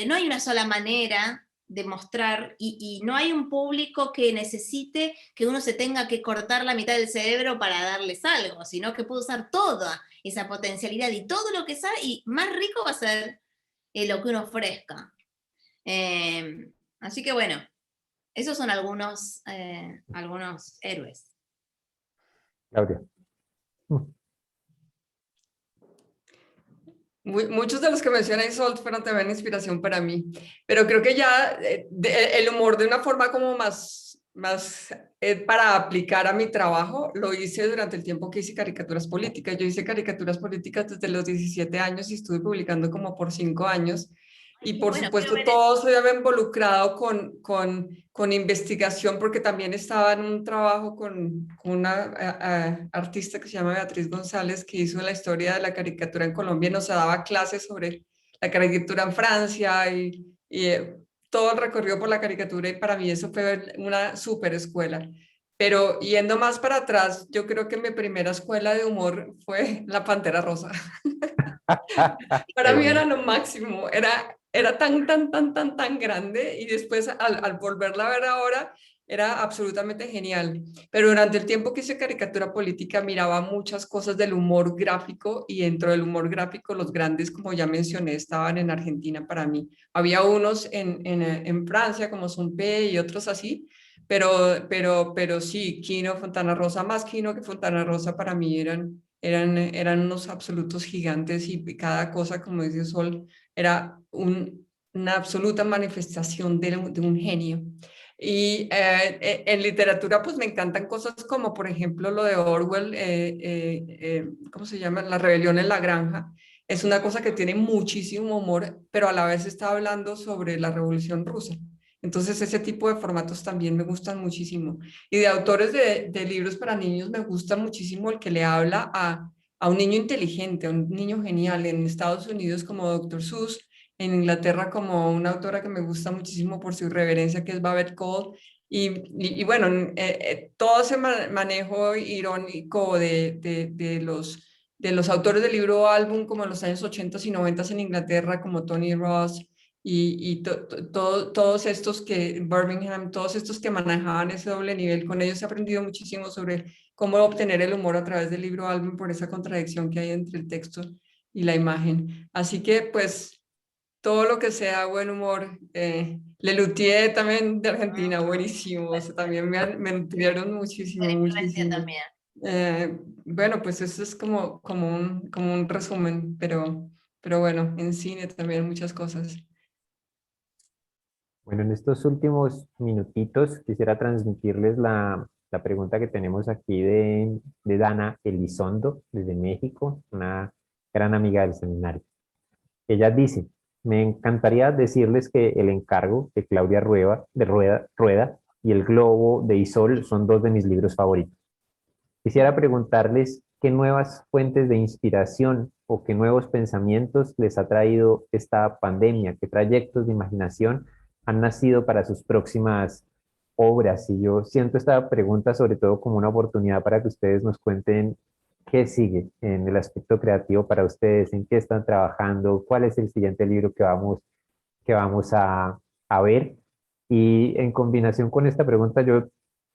No hay una sola manera de mostrar y no hay un público que necesite que uno se tenga que cortar la mitad del cerebro para darles algo, sino que puede usar toda esa potencialidad y todo lo que sabe, y más rico va a ser lo que uno ofrezca. Así que bueno, esos son algunos héroes. Claudia. Muchos de los que menciona Isolde fueron también inspiración para mí, pero creo que ya el humor de una forma como más para aplicar a mi trabajo, lo hice durante el tiempo que hice caricaturas políticas. Yo hice caricaturas políticas desde los 17 años y estuve publicando como por 5 años. Y por supuesto todo se había involucrado con investigación, porque también estaba en un trabajo con una artista que se llama Beatriz González, que hizo la historia de la caricatura en Colombia y nos daba clases sobre la caricatura en Francia y todo el recorrido por la caricatura, y para mí eso fue una súper escuela. Pero yendo más para atrás, yo creo que mi primera escuela de humor fue La Pantera Rosa. Para mí era lo máximo, era tan grande, y después al volverla a ver ahora era absolutamente genial. Pero durante el tiempo que hice caricatura política miraba muchas cosas del humor gráfico, y dentro del humor gráfico los grandes, como ya mencioné, estaban en Argentina para mí. Había unos en Francia como P y otros así, pero sí, Quino, Fontana Rosa, más Quino que Fontana Rosa para mí eran unos absolutos gigantes, y cada cosa, como dice Sol, era una absoluta manifestación de un genio. Y en literatura pues me encantan cosas como por ejemplo lo de Orwell, ¿cómo se llama? La rebelión en la granja. Es una cosa que tiene muchísimo humor, pero a la vez está hablando sobre la Revolución Rusa. Entonces ese tipo de formatos también me gustan muchísimo. Y de autores de libros para niños me gusta muchísimo el que le habla a un niño inteligente, a un niño genial. En Estados Unidos como Dr. Seuss, en Inglaterra como una autora que me gusta muchísimo por su irreverencia, que es Babette Cole. Y bueno, todo ese manejo irónico de los de los autores del libro álbum como en los años 80 y 90 en Inglaterra, como Tony Ross todos estos que, Birmingham, todos estos que manejaban ese doble nivel, con ellos he aprendido muchísimo sobre cómo obtener el humor a través del libro álbum por esa contradicción que hay entre el texto y la imagen. Así que pues todo lo que sea buen humor. Lelutier también de Argentina, buenísimo. O sea, también me nutrieron La muchísimo, influencia muchísimo. también. Bueno, pues eso es como un resumen, pero bueno, en cine también muchas cosas. Bueno, en estos últimos minutitos quisiera transmitirles la pregunta que tenemos aquí de Dana Elizondo, desde México, una gran amiga del seminario. Ella dice, me encantaría decirles que El encargo de Claudia Rueda y El globo de Isol son dos de mis libros favoritos. Quisiera preguntarles qué nuevas fuentes de inspiración o qué nuevos pensamientos les ha traído esta pandemia, qué trayectos de imaginación han nacido para sus próximas obras. Y yo siento esta pregunta sobre todo como una oportunidad para que ustedes nos cuenten qué sigue en el aspecto creativo para ustedes, en qué están trabajando, cuál es el siguiente libro que vamos a ver. Y en combinación con esta pregunta, yo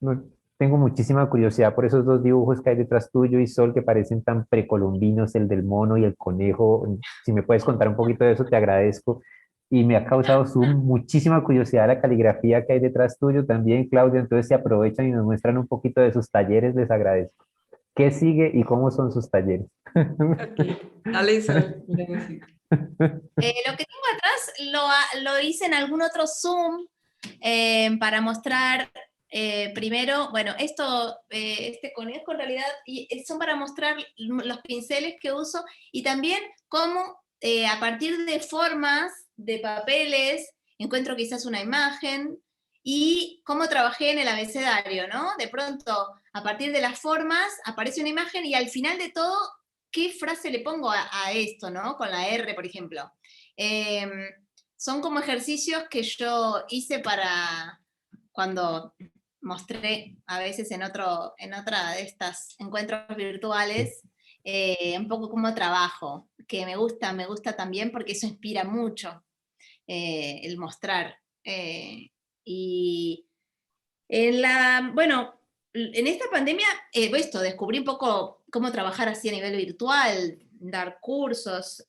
no, tengo muchísima curiosidad por esos dos dibujos que hay detrás tuyo y Sol, que parecen tan precolombinos, el del mono y el conejo. Si me puedes contar un poquito de eso, te agradezco. Y me ha causado muchísima curiosidad la caligrafía que hay detrás tuyo también, Claudia. Entonces, si aprovechan y nos muestran un poquito de sus talleres, les agradezco. ¿Qué sigue y cómo son sus talleres? Ok, dale, Isabel. Lo que tengo atrás lo hice en algún otro Zoom para mostrar primero, bueno, este conejo en realidad son para mostrar los pinceles que uso y también cómo a partir de formas, de papeles, encuentro quizás una imagen y cómo trabajé en el abecedario, ¿no? De pronto, a partir de las formas, aparece una imagen y al final de todo, ¿qué frase le pongo a esto, ¿no? Con la R, por ejemplo. Eh, Son como ejercicios que yo hice para cuando mostré a veces en otra de estas encuentros virtuales, un poco como trabajo, que me gusta también porque eso inspira mucho, el mostrar. Y bueno, en esta pandemia, descubrí un poco cómo trabajar así a nivel virtual, dar cursos.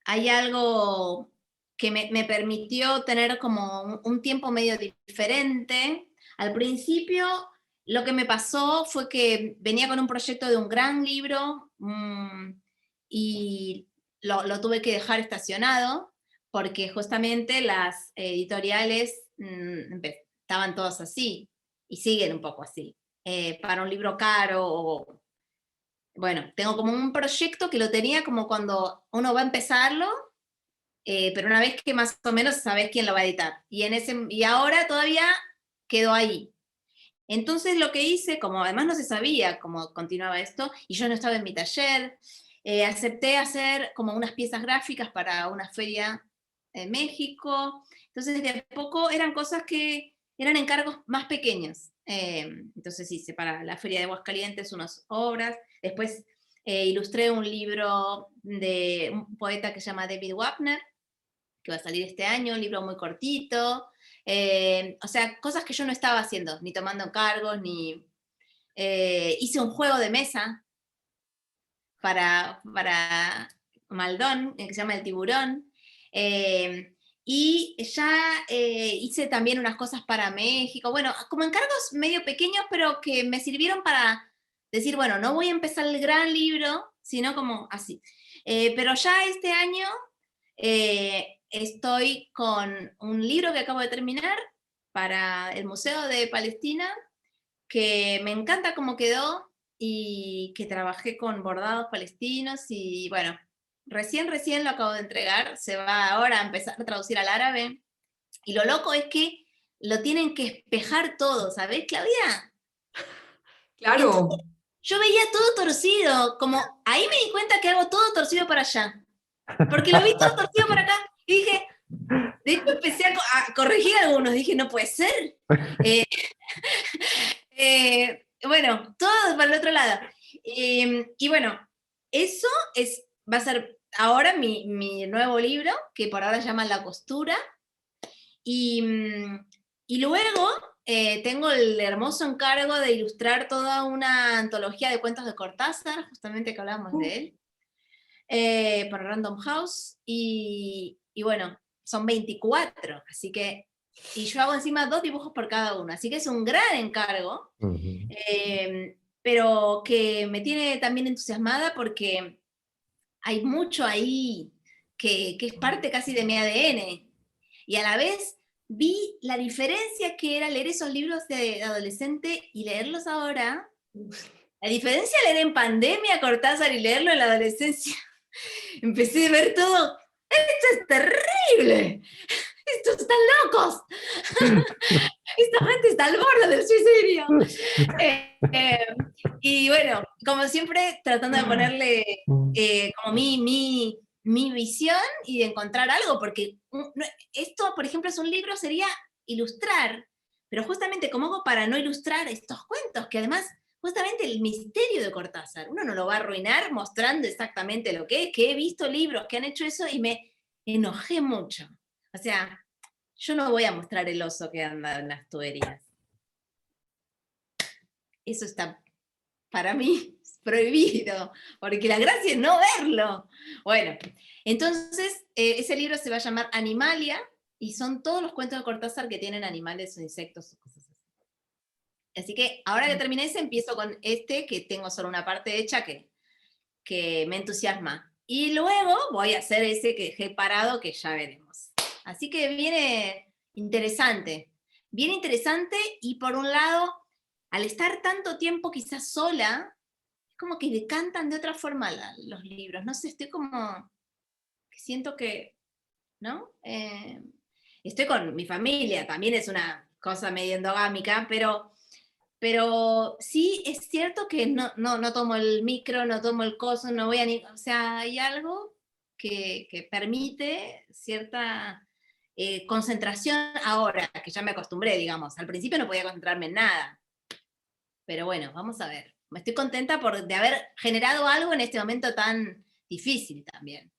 Hay algo que me permitió tener como un tiempo medio diferente. Al principio, lo que me pasó fue que venía con un proyecto de un gran libro y lo tuve que dejar estacionado porque justamente las editoriales estaban todas así y siguen un poco así. Para un libro caro bueno, tengo como un proyecto que lo tenía como cuando uno va a empezarlo, pero una vez que más o menos sabes quién lo va a editar. Y ahora todavía quedó ahí. Entonces lo que hice, como además no se sabía cómo continuaba esto, y yo no estaba en mi taller, acepté hacer como unas piezas gráficas para una feria en México. Entonces de a poco eran cosas que eran encargos más pequeños. Entonces hice para la feria de Aguascalientes unas obras, después ilustré un libro de un poeta que se llama David Wapner, que va a salir este año, un libro muy cortito. O sea, cosas que yo no estaba haciendo, ni tomando encargos, ni... hice un juego de mesa para Maldón, que se llama El Tiburón. Y ya hice también unas cosas para México, bueno, como encargos medio pequeños, pero que me sirvieron para decir, bueno, no voy a empezar el gran libro, sino como así. Pero ya este año estoy con un libro que acabo de terminar para el Museo de Palestina, que me encanta cómo quedó y que trabajé con bordados palestinos y bueno, recién lo acabo de entregar, se va ahora a empezar a traducir al árabe y lo loco es que lo tienen que espejar todo, ¿sabés, Claudia? Entonces Claro, yo veía todo torcido, como ahí me di cuenta que hago todo torcido para allá, porque lo vi todo torcido para acá y dije, de hecho empecé a corregir algunos, dije, no puede ser. Bueno, todo para el otro lado. Y bueno, eso va a ser ahora mi nuevo libro, que por ahora se llama La Costura. Y luego tengo el hermoso encargo de ilustrar toda una antología de cuentos de Cortázar, justamente que hablábamos de él, para Random House. Y bueno, son 24, así que... Y yo hago encima 2 dibujos por cada uno, así que es un gran encargo, pero que me tiene también entusiasmada porque hay mucho ahí que es parte casi de mi ADN. Y a la vez vi la diferencia que era leer esos libros de adolescente y leerlos ahora. La diferencia de leer en pandemia Cortázar y leerlo en la adolescencia. Empecé a ver todo. ¡Esto es terrible! ¡Estos están locos! ¡Esta gente está al borde del suicidio! Y bueno, como siempre, tratando de ponerle como mi visión y de encontrar algo, porque esto, por ejemplo, es un libro, sería ilustrar, pero justamente como hago para no ilustrar estos cuentos, que además, justamente el misterio de Cortázar, uno no lo va a arruinar mostrando exactamente lo que es, que he visto libros que han hecho eso y me enojé mucho. O sea, yo no voy a mostrar el oso que anda en las tuberías. Eso está, para mí, prohibido, porque la gracia es no verlo. Bueno, entonces ese libro se va a llamar Animalia, y son todos los cuentos de Cortázar que tienen animales o insectos o cosas así. Así que ahora que terminé ese, empiezo con este, que tengo solo una parte hecha que me entusiasma. Y luego voy a hacer ese que dejé parado, que ya veremos. Así que viene interesante. Bien interesante, y por un lado, al estar tanto tiempo quizás sola, es como que decantan de otra forma los libros. No sé, estoy como... Siento que... ¿no? Estoy con mi familia, también es una cosa medio endogámica, pero sí es cierto que no tomo el micro, no tomo el coso, no voy a ni... O sea, hay algo que permite cierta concentración ahora, que ya me acostumbré, digamos. Al principio no podía concentrarme en nada. Pero bueno, vamos a ver. Me estoy contenta de haber generado algo en este momento tan difícil también.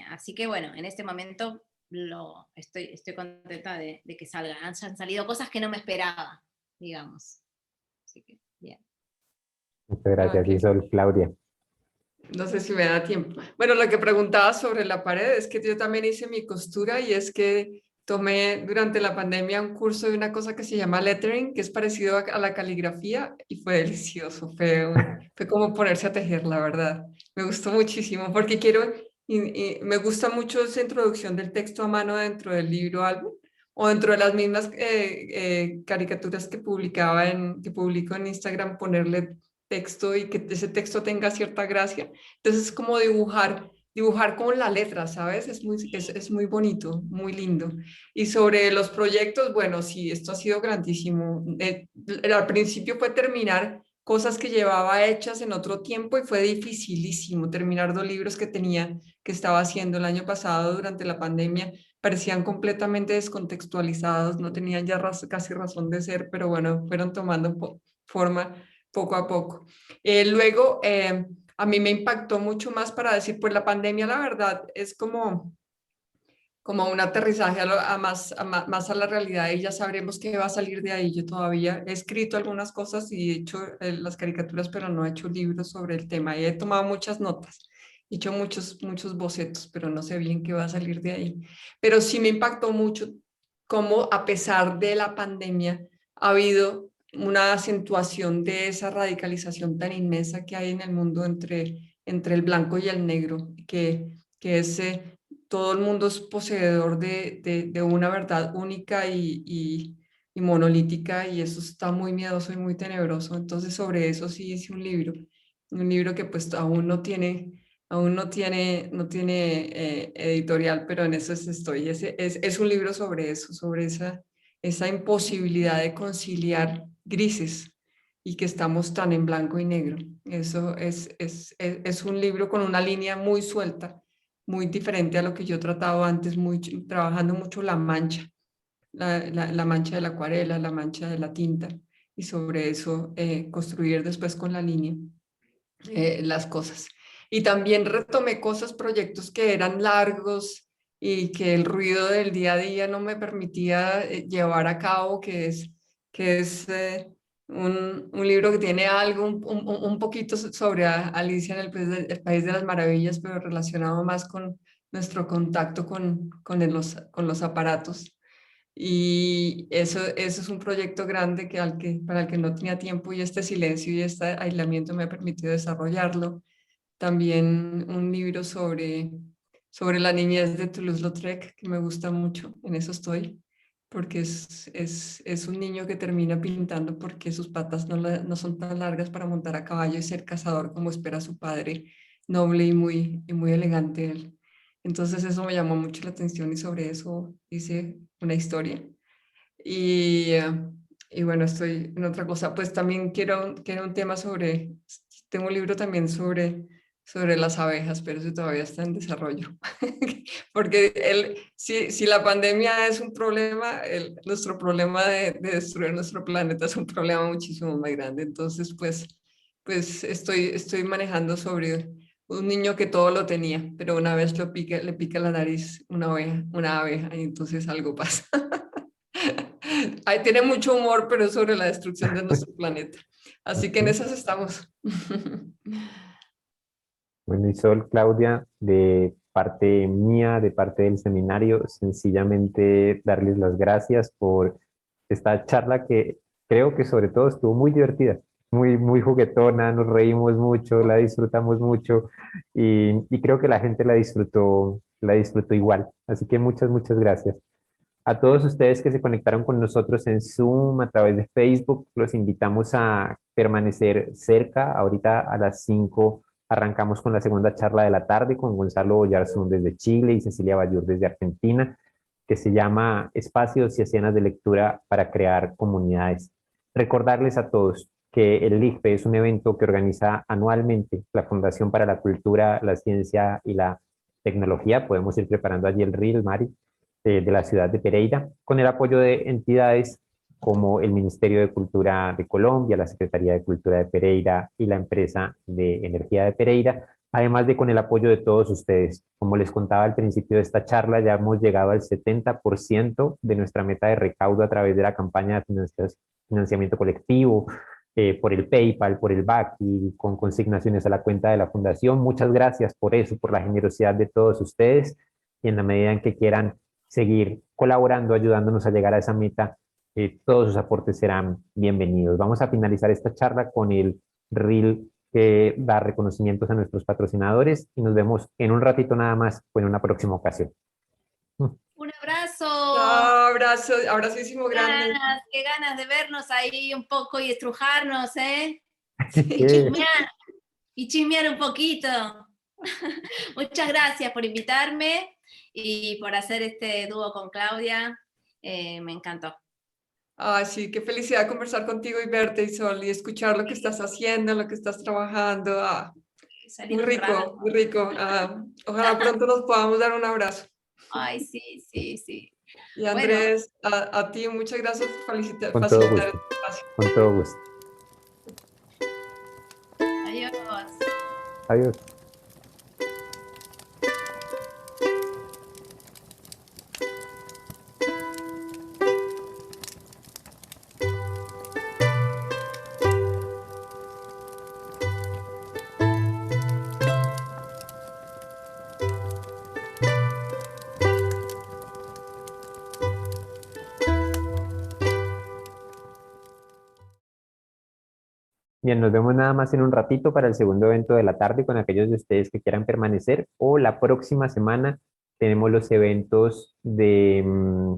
Así que bueno, en este momento estoy contenta de que salgan. Han salido cosas que no me esperaba, digamos. Así que, bien. Muchas gracias, Isol. Claudia. No sé si me da tiempo. Bueno, lo que preguntaba sobre la pared es que yo también hice mi costura, y es que tomé durante la pandemia un curso de una cosa que se llama lettering, que es parecido a la caligrafía, y fue delicioso. Fue como ponerse a tejer, la verdad. Me gustó muchísimo porque y me gusta mucho esa introducción del texto a mano dentro del libro álbum, o dentro de las mismas caricaturas que publico en Instagram, ponerle texto y que ese texto tenga cierta gracia. Entonces es como dibujar con la letra, ¿sabes? Es muy bonito, muy lindo. Y sobre los proyectos, bueno, sí, esto ha sido grandísimo. Al principio fue terminar cosas que llevaba hechas en otro tiempo, y fue dificilísimo terminar 2 libros que estaba haciendo el año pasado durante la pandemia. Parecían completamente descontextualizados, no tenían ya casi razón de ser, pero bueno, fueron tomando forma poco a poco. Luego, a mí me impactó mucho más, para decir, pues la pandemia, la verdad, es como un aterrizaje más a la realidad, y ya sabremos qué va a salir de ahí. Yo todavía he escrito algunas cosas y he hecho las caricaturas, pero no he hecho libros sobre el tema, y he tomado muchas notas, he hecho muchos bocetos, pero no sé bien qué va a salir de ahí. Pero sí me impactó mucho cómo, a pesar de la pandemia, ha habido una acentuación de esa radicalización tan inmensa que hay en el mundo entre el blanco y el negro, que es... todo el mundo es poseedor de una verdad única y monolítica, y eso está muy miedoso y muy tenebroso. Entonces sobre eso sí hice un libro que pues aún no tiene editorial, pero en eso estoy. Es un libro sobre eso, sobre esa imposibilidad de conciliar grises, y que estamos tan en blanco y negro. Eso es un libro con una línea muy suelta, muy diferente a lo que yo trataba antes, trabajando mucho la mancha, la mancha de la acuarela, la mancha de la tinta, y sobre eso construir después con la línea. las cosas. Y también retomé cosas, proyectos que eran largos y que el ruido del día a día no me permitía llevar a cabo, que es un libro que tiene algo, un poquito sobre Alicia en el País de las Maravillas, pero relacionado más con nuestro contacto con los aparatos. Y eso es un proyecto grande para el que no tenía tiempo y este silencio y este aislamiento me ha permitido desarrollarlo. También un libro sobre la niñez de Toulouse-Lautrec, que me gusta mucho, en eso estoy, porque es un niño que termina pintando porque sus patas no son tan largas para montar a caballo y ser cazador como espera su padre, noble y muy elegante él. Entonces eso me llamó mucho la atención y sobre eso hice una historia. Y, y bueno, estoy en otra cosa. Pues también quiero un tema tengo un libro también sobre las abejas, pero eso todavía está en desarrollo. Porque si la pandemia es un problema, nuestro problema de destruir nuestro planeta es un problema muchísimo más grande. Entonces, pues estoy manejando sobre un niño que todo lo tenía, pero una vez le pica la nariz una abeja, y entonces algo pasa. Ahí tiene mucho humor, pero es sobre la destrucción de nuestro planeta. Así que en Ujú. esas estamos. Bueno, y Sol, Claudia, de parte mía, de parte del seminario, sencillamente darles las gracias por esta charla que creo que sobre todo estuvo muy divertida, muy, muy juguetona, nos reímos mucho, la disfrutamos mucho y creo que la gente la disfrutó igual. Así que muchas, muchas gracias. A todos ustedes que se conectaron con nosotros en Zoom, a través de Facebook, los invitamos a permanecer cerca. Ahorita a las 5 arrancamos con la segunda charla de la tarde con Gonzalo Oyarzún desde Chile y Cecilia Bayur desde Argentina, que se llama Espacios y escenas de lectura para crear comunidades. Recordarles a todos que el LIGPE es un evento que organiza anualmente la Fundación para la Cultura, la Ciencia y la Tecnología. Podemos ir preparando allí el reel, Mari, de la ciudad de Pereira, con el apoyo de entidades como el Ministerio de Cultura de Colombia, la Secretaría de Cultura de Pereira y la empresa de energía de Pereira, además de con el apoyo de todos ustedes. Como les contaba al principio de esta charla, ya hemos llegado al 70% de nuestra meta de recaudo a través de la campaña de financiamiento colectivo, por el PayPal, por el BAC y con consignaciones a la cuenta de la Fundación. Muchas gracias por eso, por la generosidad de todos ustedes y en la medida en que quieran seguir colaborando, ayudándonos a llegar a esa meta, todos sus aportes serán bienvenidos. Vamos a finalizar esta charla con el reel que da reconocimientos a nuestros patrocinadores y nos vemos en un ratito nada más o en una próxima ocasión. Un abrazo. Chao, abrazo, abracísimo grande. Qué ganas de vernos ahí un poco y estrujarnos, ¿eh? Y Sí. chismear, y chismear un poquito. Muchas gracias por invitarme y por hacer este dúo con Claudia. Me encantó. Ay, sí, qué felicidad conversar contigo y verte, Isol, y escuchar lo que estás haciendo, lo que estás trabajando. Salir Muy un rato. rico, muy rico. Ojalá pronto nos podamos dar un abrazo. Ay, sí, sí, sí. Y Bueno, Andrés, a ti muchas gracias por Con todo facilitar gusto, este espacio. con todo gusto. adiós. Adiós. Bien, nos vemos nada más en un ratito para el segundo evento de la tarde con aquellos de ustedes que quieran permanecer o la próxima semana tenemos los eventos em,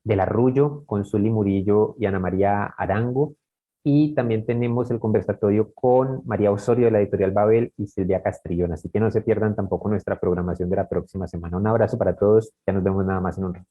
del Arrullo con Zuli Murillo y Ana María Arango y también tenemos el conversatorio con María Osorio de la editorial Babel y Silvia Castrillón, así que no se pierdan tampoco nuestra programación de la próxima semana. Un abrazo para todos, ya nos vemos nada más en un rato.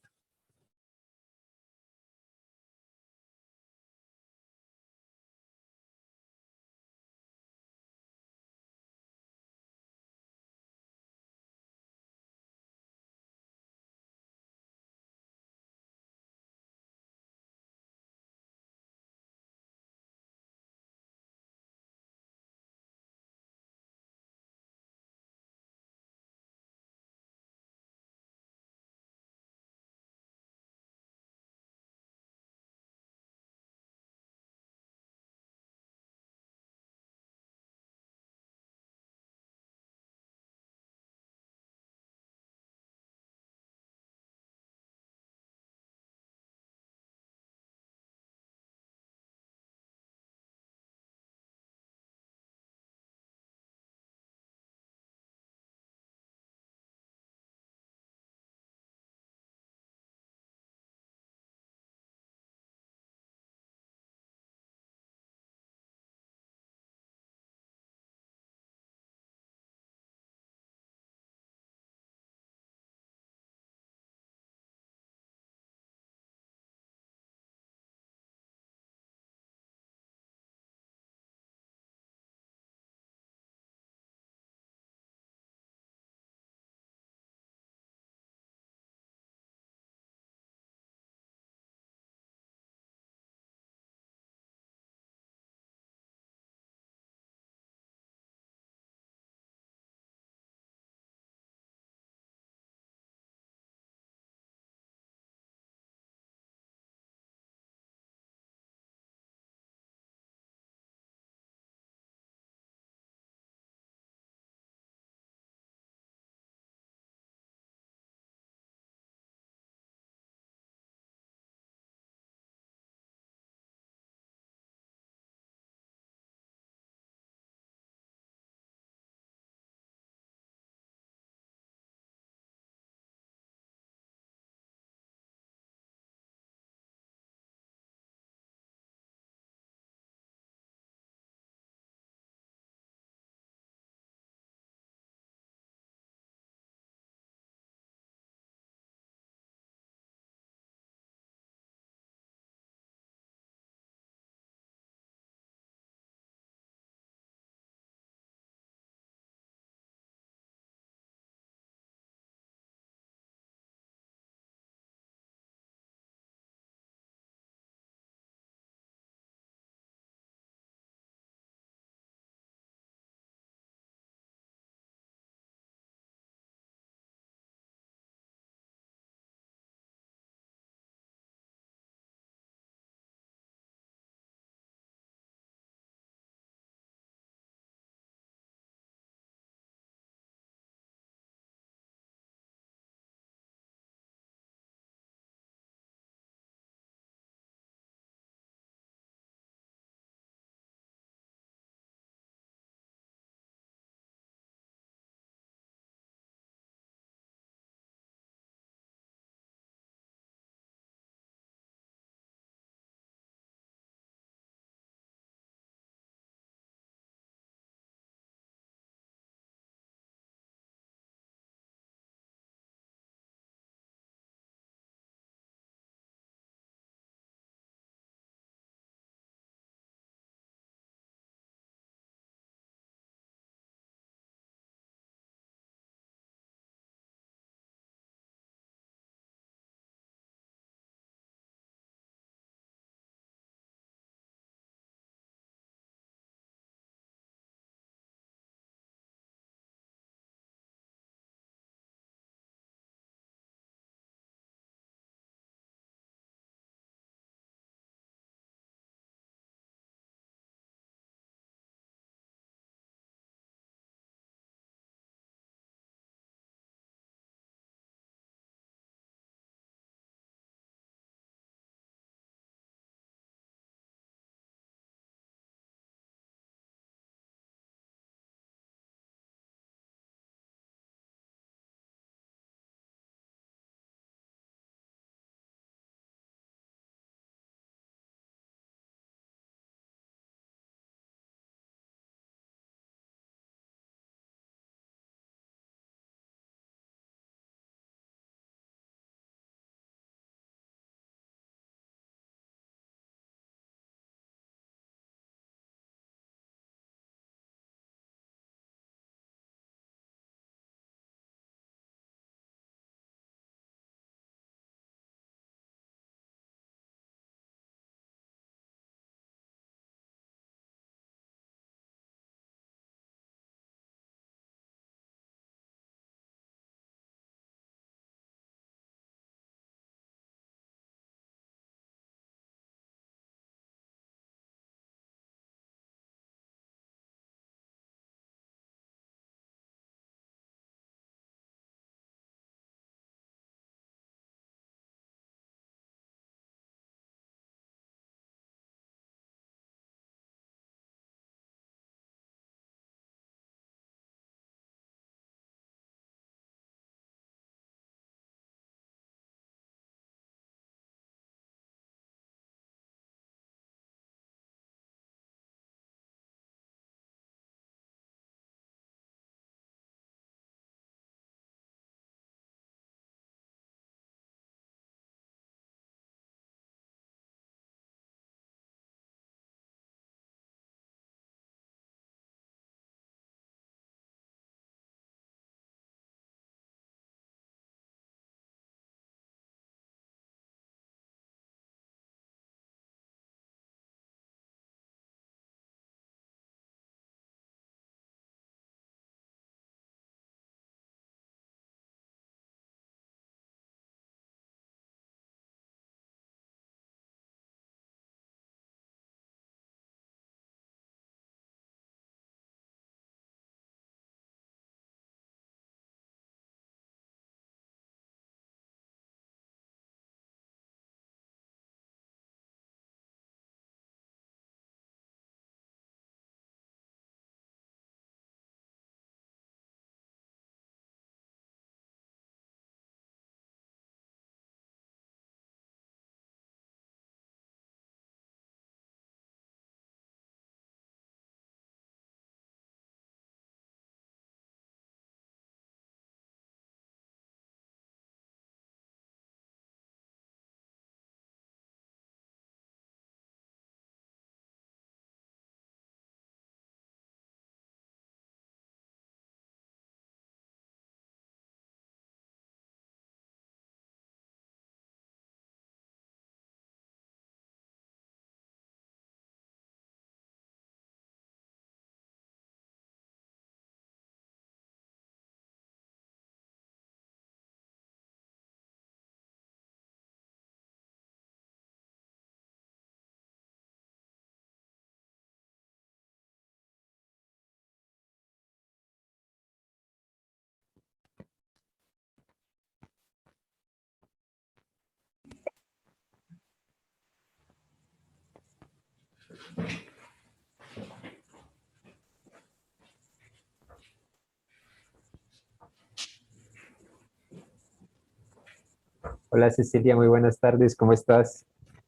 Hola Cecilia, muy buenas tardes, ¿cómo estás?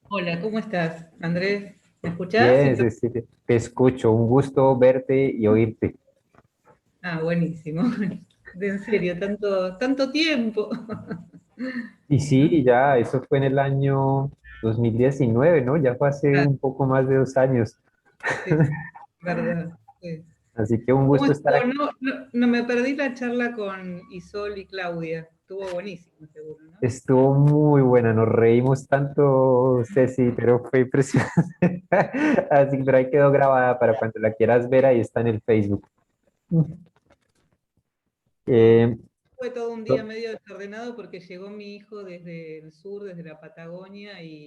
Hola, ¿cómo estás, Andrés? ¿Me escuchás? Bien, Cecilia, te escucho, un gusto verte y oírte. Ah, buenísimo. En serio, tanto tiempo. Y ¿No? sí, ya, eso fue en el año 2019, ¿no? Ya fue hace Ah, un poco más de 2 años. sí, verdad. Sí. Así que un ¿Cómo gusto estar estuvo? aquí. No me perdí la charla con Isol y Claudia. Estuvo buenísimo, seguro, ¿no? Estuvo muy buena, nos reímos tanto, Ceci, pero fue impresionante. Así, pero ahí quedó grabada para cuando la quieras ver, ahí está en el Facebook. Eh, Fue todo un día medio desordenado porque llegó mi hijo desde el sur, desde la Patagonia, y